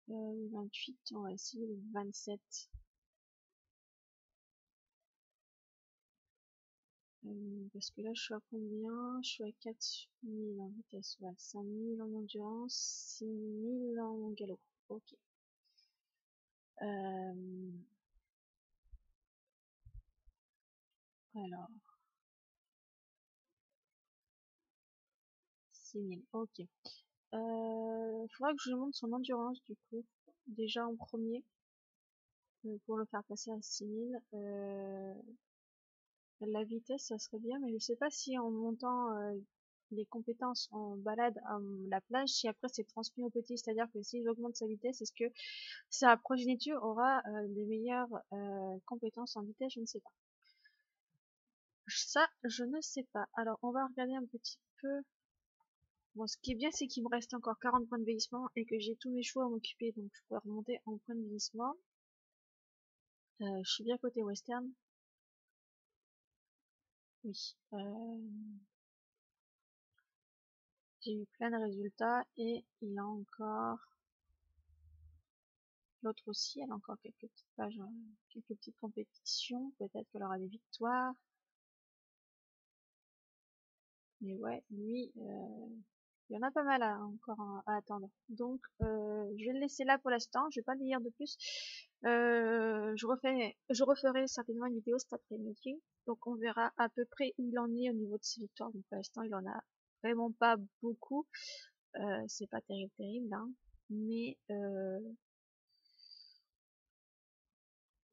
Speaker 1: 28, on va essayer le 27. Parce que là, je suis à combien? Je suis à 4000 en vitesse, ouais, 5000 en endurance, 6000 en galop. Ok. Alors, 6000, ok. Faudra que je monte son endurance du coup, déjà en premier, pour le faire passer à 6000. La vitesse, ça serait bien, mais je sais pas si en montant les compétences en balade à la plage, si après c'est transmis au petit, c'est-à-dire que si j'augmente sa vitesse, est-ce que sa progéniture aura des meilleures compétences en vitesse, je ne sais pas. Ça, je ne sais pas. Alors, on va regarder un petit peu. Bon, ce qui est bien, c'est qu'il me reste encore 40 points de vieillissement et que j'ai tous mes choix à m'occuper, donc je pourrais remonter en points de vieillissement. Je suis bien côté western. Oui. J'ai eu plein de résultats et il a encore... L'autre aussi, elle a encore quelques petites pages, quelques petites compétitions. Peut-être qu'elle aura des victoires. Mais ouais, lui, il y en a pas mal encore à attendre. Donc, je vais le laisser là pour l'instant. Je vais pas le lire de plus. Je referai certainement une vidéo cet après-midi. Donc, on verra à peu près où il en est au niveau de ses victoires. Donc, pour l'instant, il en a vraiment pas beaucoup. C'est pas terrible, terrible, hein. Mais, de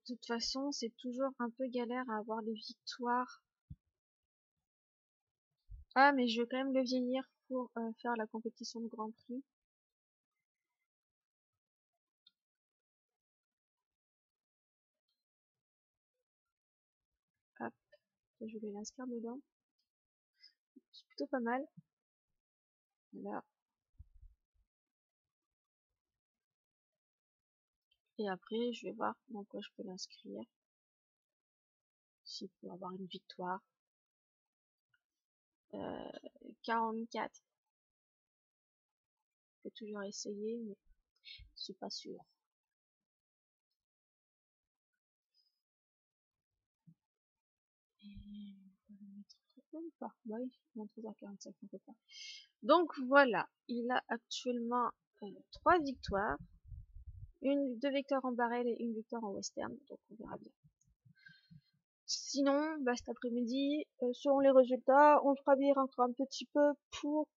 Speaker 1: toute façon, c'est toujours un peu galère à avoir les victoires. Ah, mais je vais quand même le vieillir pour faire la compétition de Grand Prix. Hop, je vais l'inscrire dedans. C'est plutôt pas mal. Là, Et après, je vais voir dans quoi je peux l'inscrire. S'il peut avoir une victoire. 44. Je peux toujours essayer, mais je suis pas sûre. Et on va le mettre comme pas. Bah oui, 23h45, on peut pas. Donc voilà, il a actuellement 3 victoires. Deux victoires en barrel et une victoire en western, donc on verra bien. Sinon, bah, cet après-midi, selon les résultats, on fera bien encore un petit peu pour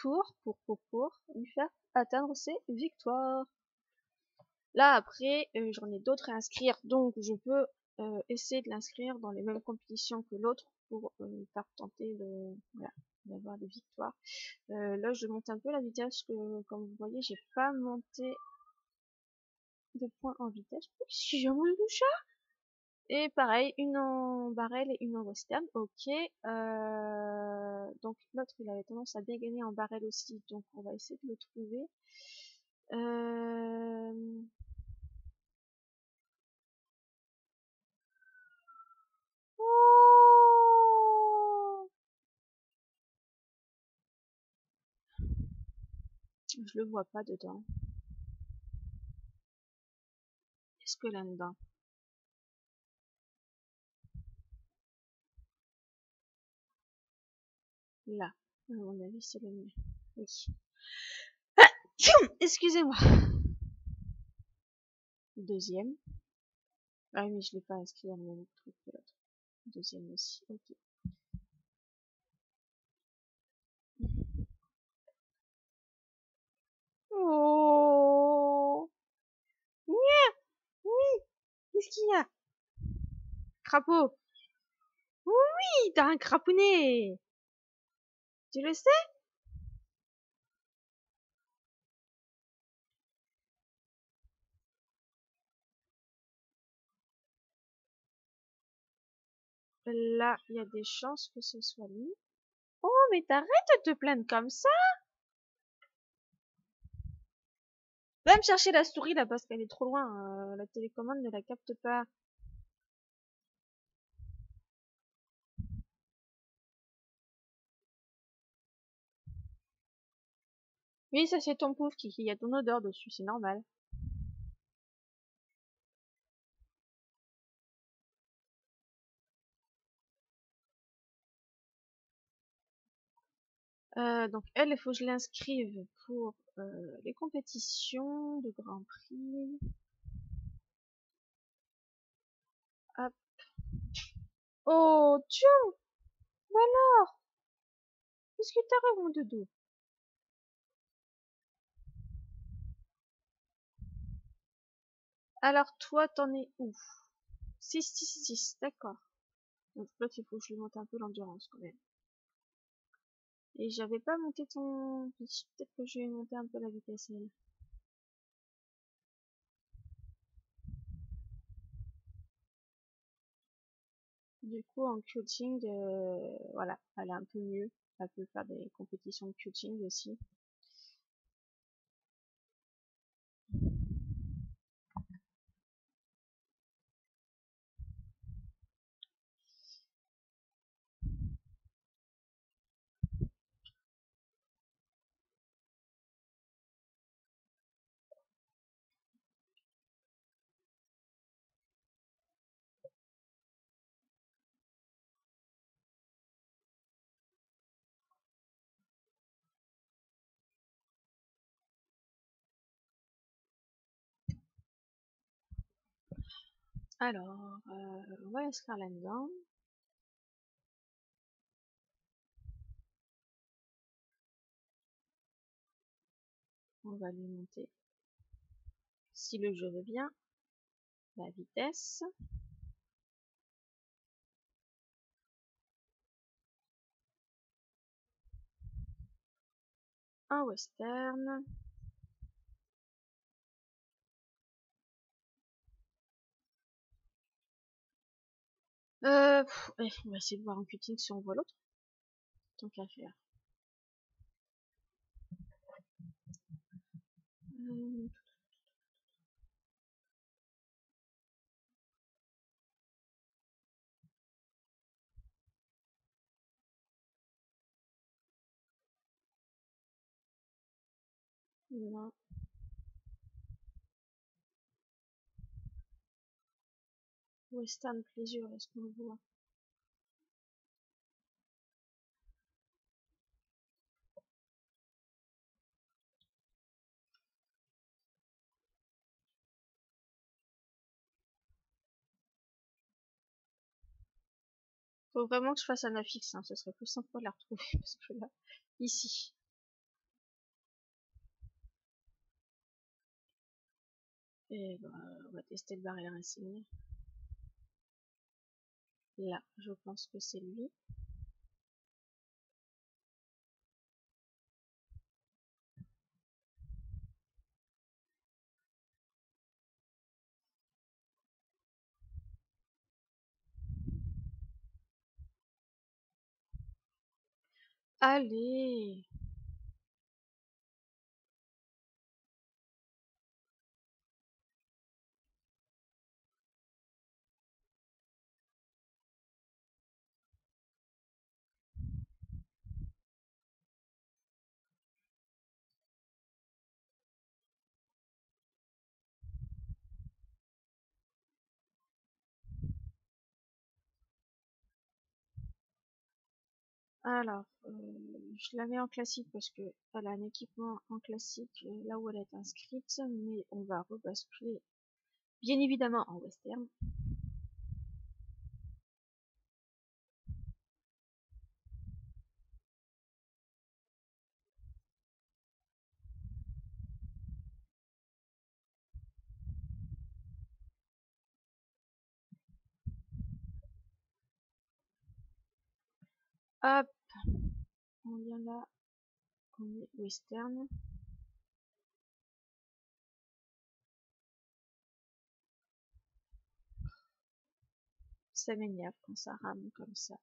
Speaker 1: pour lui faire atteindre ses victoires. Là après, j'en ai d'autres à inscrire, donc je peux essayer de l'inscrire dans les mêmes compétitions que l'autre pour faire tenter de voilà, d'avoir des victoires. Là, je monte un peu la vitesse, que comme vous voyez, j'ai pas monté de points en vitesse. Si j'ai mon chat. Et pareil, une en barrel et une en western. Ok. Donc l'autre, il avait tendance à bien gagner en barrel aussi, donc on va essayer de le trouver. Euh... Oh, je le vois pas dedans. Est-ce que là-dedans? Là. À mon avis, c'est le mieux. Oui. Excusez-moi. Deuxième. Ah oui, mais je l'ai pas inscrit dans le même truc que l'autre. Deuxième aussi. Ok. Oh. Mia. Oui. Qu'est-ce qu'il y a? Crapaud. Oui, t'as un crapounet. Tu le sais? Là, il y a des chances que ce soit lui. Oh, mais t'arrêtes de te plaindre comme ça. Va me chercher la souris là parce qu'elle est trop loin. La télécommande ne la capte pas. Oui, ça c'est ton pouf, Kiki. Il y a ton odeur dessus, c'est normal. Donc elle, il faut que je l'inscrive pour les compétitions de Grand Prix. Hop. Oh, tiens, voilà. Qu'est-ce que t'arrive, mon doudou? Alors toi, t'en es où? 6, d'accord. Donc là, il faut que je lui monte un peu l'endurance quand même. Et j'avais pas monté ton... Peut-être que je vais monter un peu la vitesse. Elle. Du coup, en coaching, voilà, elle est un peu mieux. Elle peut faire des compétitions de coaching aussi. Alors, on va inscrire là-dedans. On va lui monter, si le jeu veut bien, la vitesse. Un western. On va essayer de voir en cutting si on voit l'autre. Tant qu'à faire. Non. Western Pleasure, est-ce qu'on le voit? Faut vraiment que je fasse un affixe, hein. Ce serait plus simple de la retrouver parce que là, ici. Et bah, on va tester le barrel racing. Là, je pense que c'est lui. Allez! Alors, je la mets en classique parce que elle a un équipement en classique là où elle est inscrite, mais on va rebasculer bien évidemment en western. Hop, on vient là, on met western. Ça m'énerve quand ça rame comme ça.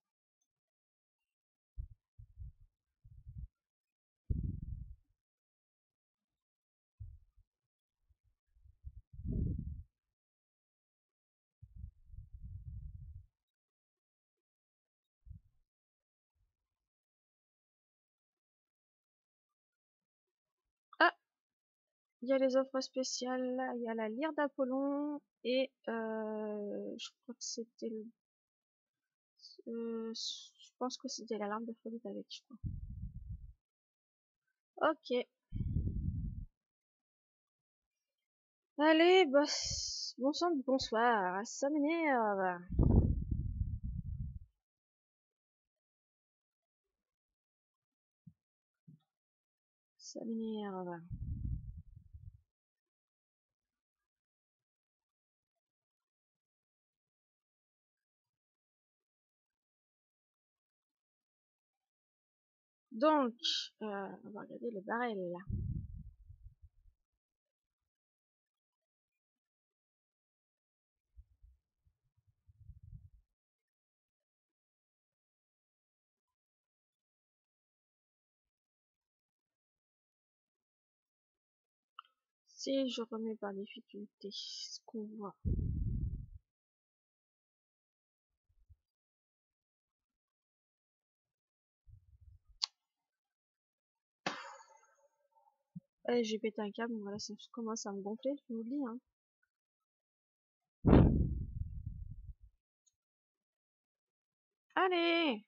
Speaker 1: Ah, il y a les offres spéciales là, il y a la lyre d'Apollon et je crois que c'était le je pense que c'était la larme d'Aphrodite avec, je crois. Ok. Allez, boss. Bon sang de bonsoir. Ça m'énerve. Ça m'énerve. Donc, on va regarder le barrel là. Si je remets par difficulté ce qu'on voit. Eh, j'ai pété un câble, voilà, ça commence à me gonfler, je vous le dis, hein. Allez!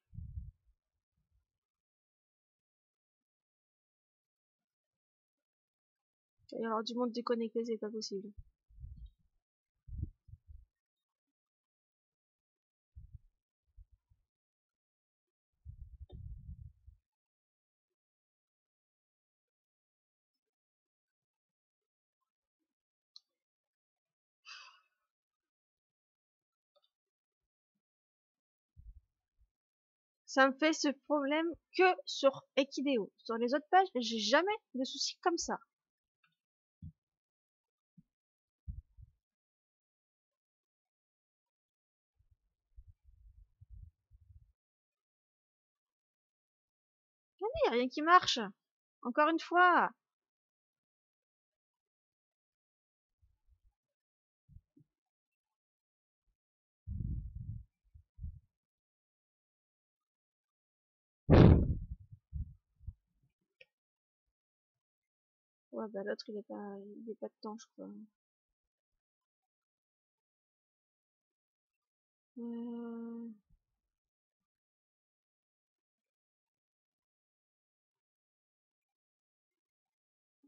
Speaker 1: Il va y avoir du monde déconnecté, c'est pas possible. Ça me fait ce problème que sur Equideo. Sur les autres pages, j'ai jamais de soucis comme ça. Il n'y a rien qui marche. Encore une fois. Ouais, bah l'autre il est pas dedans, je crois. Euh,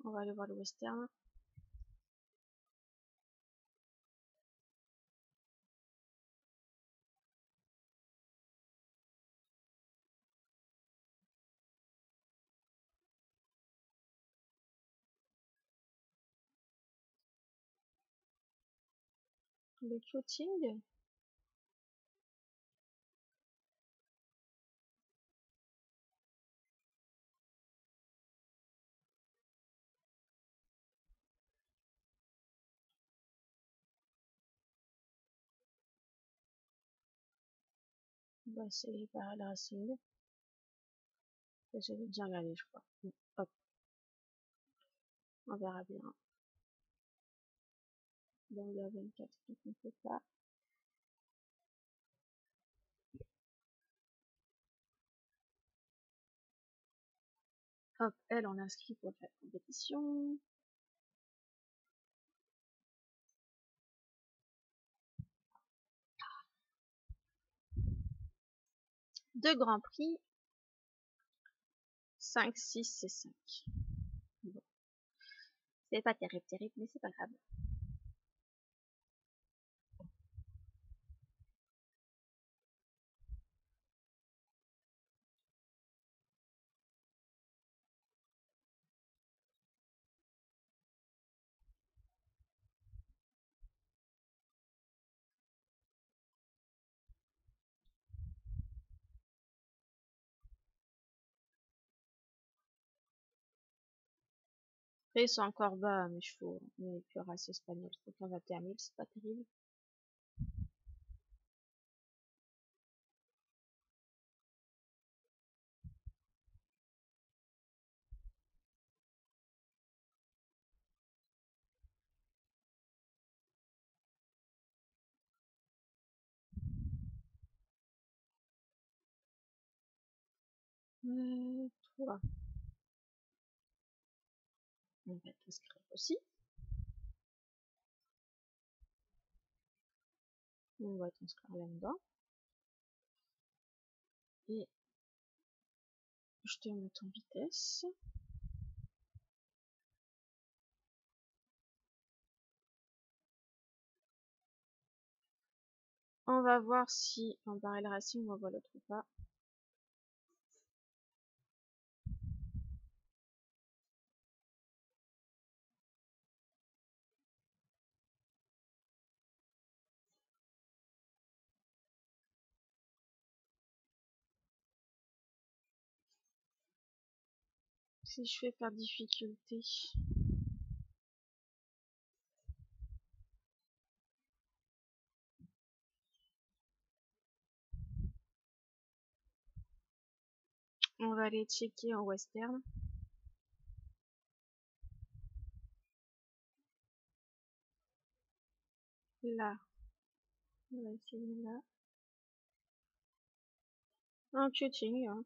Speaker 1: on va aller voir le western. Le shooting. Bah c'est Barrel Racing. J'avais déjà regardé, je crois. Hop, on verra bien. Dans le 24, donc on peut pas. Hop, elle, on inscrit pour la compétition. Deux grands prix. 5, 6 et 5. Bon. C'est pas terrible, mais c'est pas grave. Après, ils sont encore bas, mes chevaux. Mais plus race espagnole. 21 000, c'est pas terrible. Toi. On va t'inscrire aussi. On va t'inscrire là-dedans. Et je te monte en vitesse. On va voir si en Barrel Racing on voit l'autre ou pas. Si je fais par difficulté. On va aller checker en western. Là. On va essayer là. Un shooting, hein.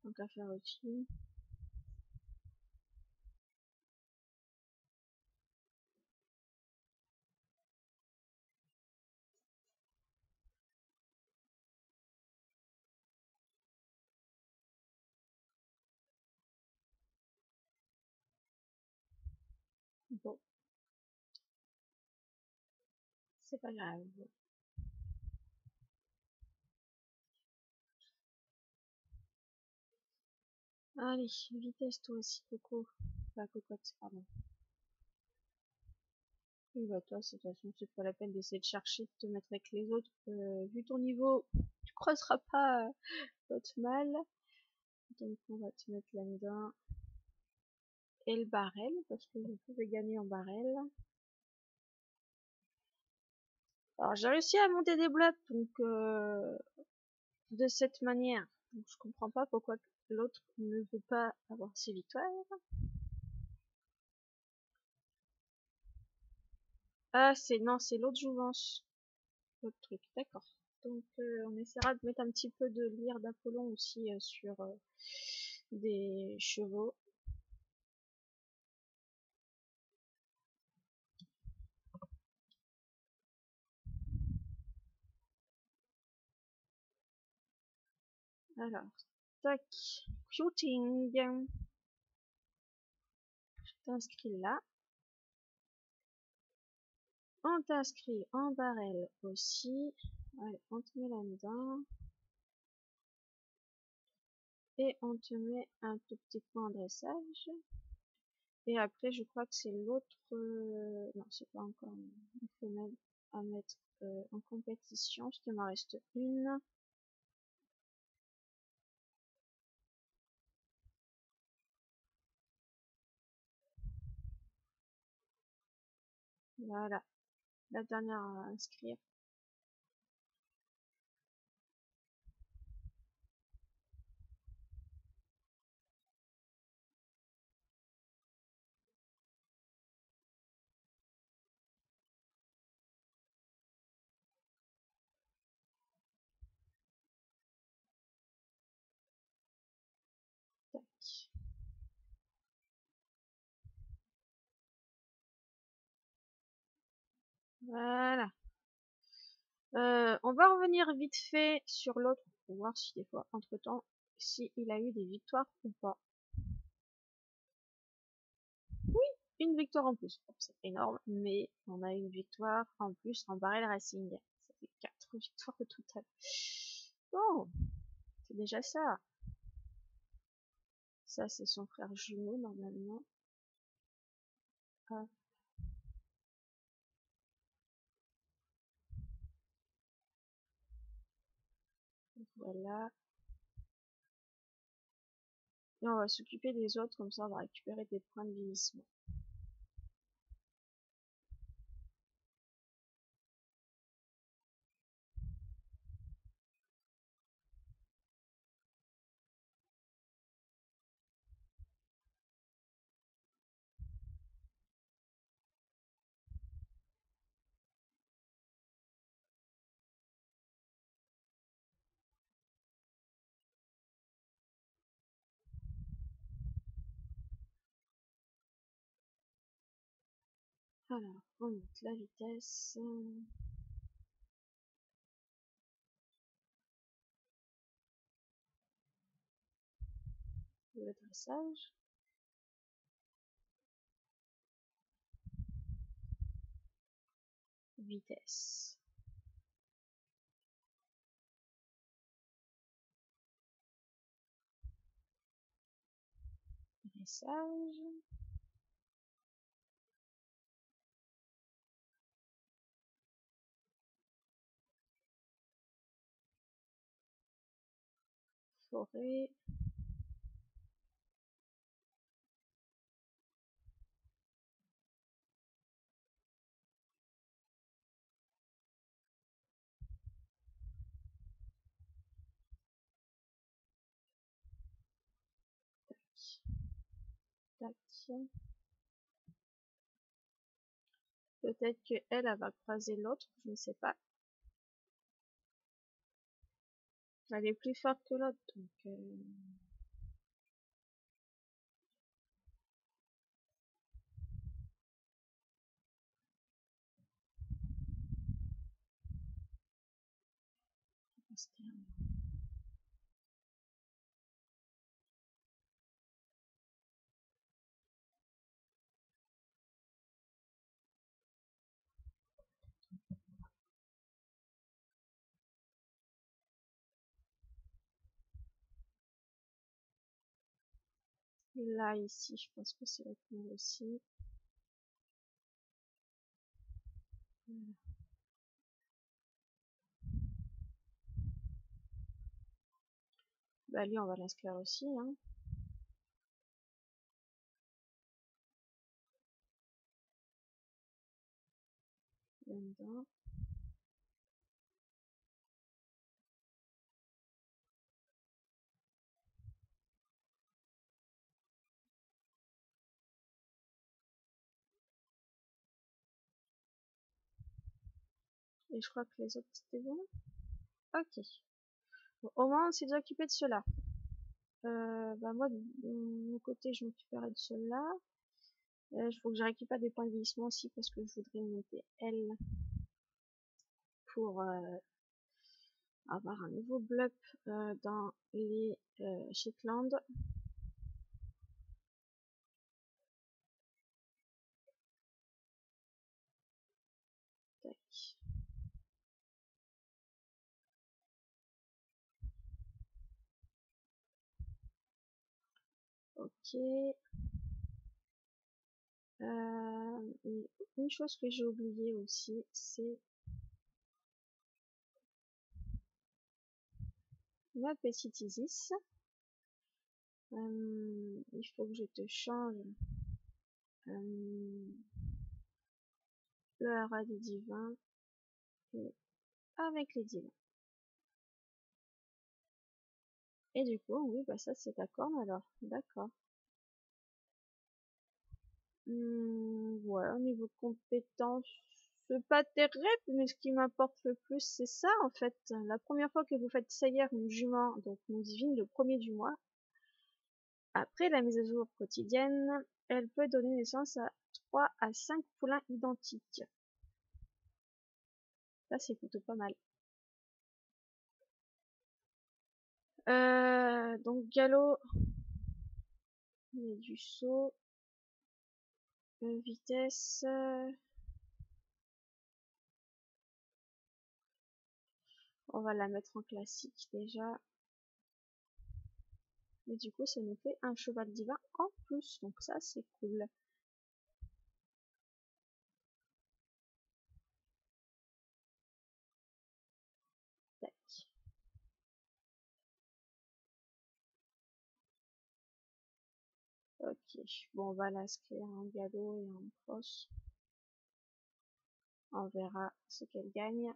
Speaker 1: Donc à faire aussi. Bon. C'est pas grave. Allez, vitesse toi aussi, Coco. Pas cocotte, pardon. Oui, bah toi, de toute façon, c'est pas la peine d'essayer de chercher, de te mettre avec les autres. Vu ton niveau, tu croiseras pas l'autre mal. Donc on va te mettre là-dedans. Et le barrel, parce que vous pouvez gagner en barrel. Alors j'ai réussi à monter des blocs, donc de cette manière. Donc, je comprends pas pourquoi l'autre ne veut pas avoir ses victoires. Ah, c'est l'autre jouvence. L'autre truc, d'accord. Donc on essaiera de mettre un petit peu de lyre d'Apollon aussi sur des chevaux. Alors, tac, queuing. Je t'inscris là. On t'inscrit en barrel aussi. Allez, on te met là-dedans. Et on te met un tout petit point de dressage. Et après, je crois que c'est l'autre... non, c'est pas encore une femelle à mettre en compétition, parce qu'il m'en reste une. Voilà, la dernière à inscrire. Tac. Voilà. On va revenir vite fait sur l'autre pour voir si des fois, entre temps, si il a eu des victoires ou pas. Oui, une victoire en plus. Bon, c'est énorme, mais on a une victoire en plus en barrel racing. Ça fait 4 victoires au total. Bon, c'est déjà ça. Ça, c'est son frère jumeau, normalement. Ah, voilà. Et on va s'occuper des autres, comme ça on va récupérer des points de vieillissement. Alors, on monte la vitesse. Le dressage. Vitesse. Dressage. Forêt. Tac. Peut-être que elle va croiser l'autre, je ne sais pas. Elle est plus forte que l'autre, donc... Là, ici, je pense que c'est la première aussi. Voilà. Bah lui, on va l'inscrire aussi, hein. Là-dedans. Et je crois que les autres, c'était bon. Ok. Bon, au moins, on s'est déjà occupé de cela. Bah moi, de mon côté, je m'occuperai de cela. Il faut que je récupère des points de vieillissement aussi parce que je voudrais monter L pour avoir un nouveau blup dans les Shetland. Tac. Ok. Une chose que j'ai oublié aussi, c'est ma petite Isis. Il faut que je te change le haras des divins et avec les divins. Et du coup, oui, bah ça c'est ta corne alors. D'accord. Ouais, au niveau compétence, c'est pas terrible, mais ce qui m'importe le plus, c'est ça en fait. La première fois que vous faites saillir une jument, donc une divine, le premier du mois, après la mise à jour quotidienne, elle peut donner naissance à 3 à 5 poulains identiques. Ça, c'est plutôt pas mal. Donc galop, du saut, vitesse. On va la mettre en classique déjà. Et du coup, ça nous fait un cheval divin en plus. Donc ça, c'est cool. Tac. Ok. Bon, on va l'inscrire en galop et en crosse. On verra ce qu'elle gagne.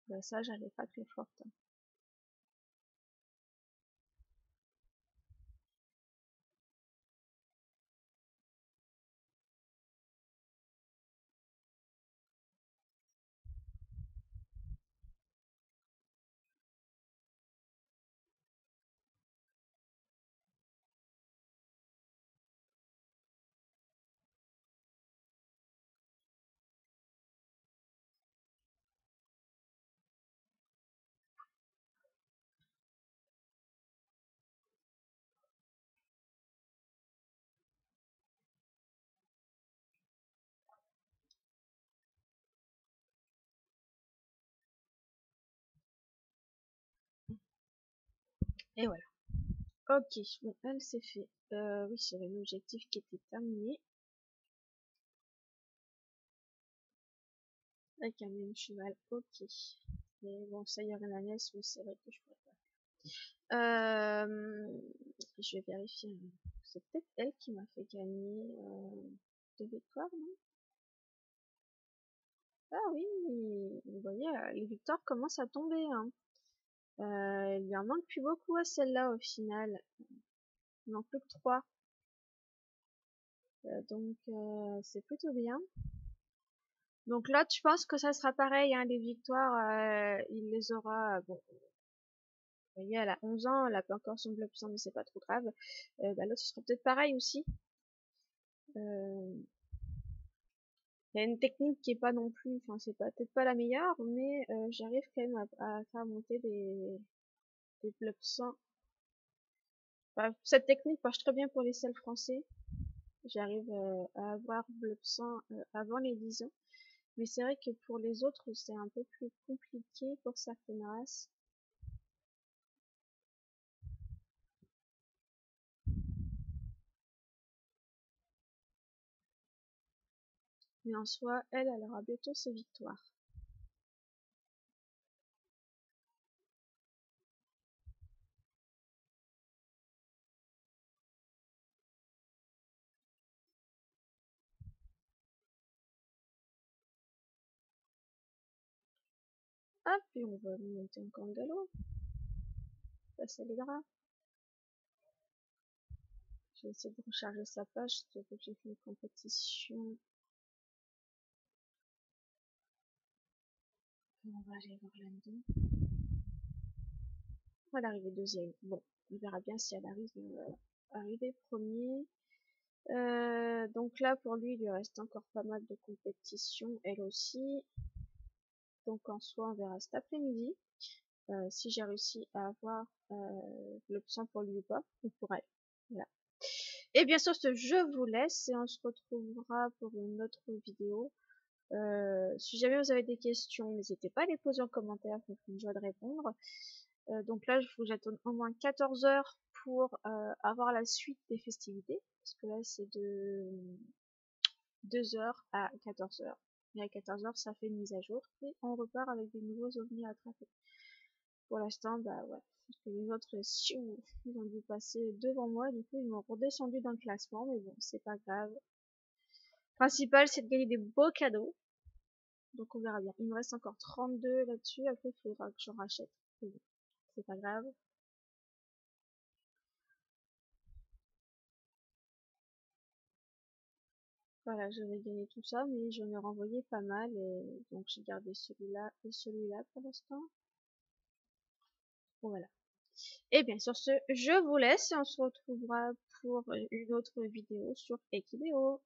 Speaker 1: Ben, ça, j'allais pas très forte. Et voilà. Ok, bon, elle c'est fait. Oui, j'avais l'objectif qui était terminé. Avec un même cheval, ok. Mais bon, ça y aurait la nièce, mais c'est vrai que je pourrais pas. Je vais vérifier. C'est peut-être elle qui m'a fait gagner 2 victoires, non? Ah oui, vous voyez, les victoires commencent à tomber, hein. Il lui en manque plus beaucoup à celle-là au final. Il manque plus que 3. Donc c'est plutôt bien. Donc là, tu penses que ça sera pareil, hein, les victoires, il les aura. Bon, vous voyez, elle a 11 ans, elle a pas encore son bloc puissant, mais c'est pas trop grave. Bah, l'autre, ce sera peut-être pareil aussi. Euh, Il y a une technique qui est pas non plus, enfin, c'est peut-être pas la meilleure, mais j'arrive quand même à faire monter des blocs 100. Enfin, cette technique marche très bien pour les selles français. J'arrive à avoir bloc 100 avant les 10 ans. Mais c'est vrai que pour les autres, c'est un peu plus compliqué pour certaines races. Mais en soi, elle aura bientôt ses victoires. Hop, et on va monter encore en galop. Passer les draps. Je vais essayer de recharger sa page, surtout que j'ai fait une compétition. On va aller voir là-dedans. Elle arrive deuxième. Bon, on verra bien si elle arrive arriver premier. Donc là, pour lui, il lui reste encore pas mal de compétitions, elle aussi. Donc en soi, on verra cet après-midi si j'ai réussi à avoir l'option pour lui ou pas, ou pour elle. Voilà. Et bien sur ce, je vous laisse et on se retrouvera pour une autre vidéo. Si jamais vous avez des questions, n'hésitez pas à les poser en commentaire, ça me fait une joie de répondre. Donc là, je vous attends au moins 14 heures pour avoir la suite des festivités, parce que là, c'est de 2 heures à 14 heures. Et à 14 heures, ça fait une mise à jour, et on repart avec des nouveaux ovnis à attraper. Pour l'instant, bah ouais, parce que les autres, ils ont dû passer devant moi, du coup, ils m'ont redescendu dans le classement, mais bon, c'est pas grave. Le principal, c'est de gagner des beaux cadeaux. Donc on verra bien. Il me reste encore 32 là-dessus, après il faudra que j'en rachète. Bon, c'est pas grave. Voilà, je vais gagner tout ça, mais j'en ai renvoyé pas mal, et donc j'ai gardé celui-là et celui-là pour l'instant. Bon, voilà. Et bien sur ce, je vous laisse et on se retrouvera pour une autre vidéo sur Equideo.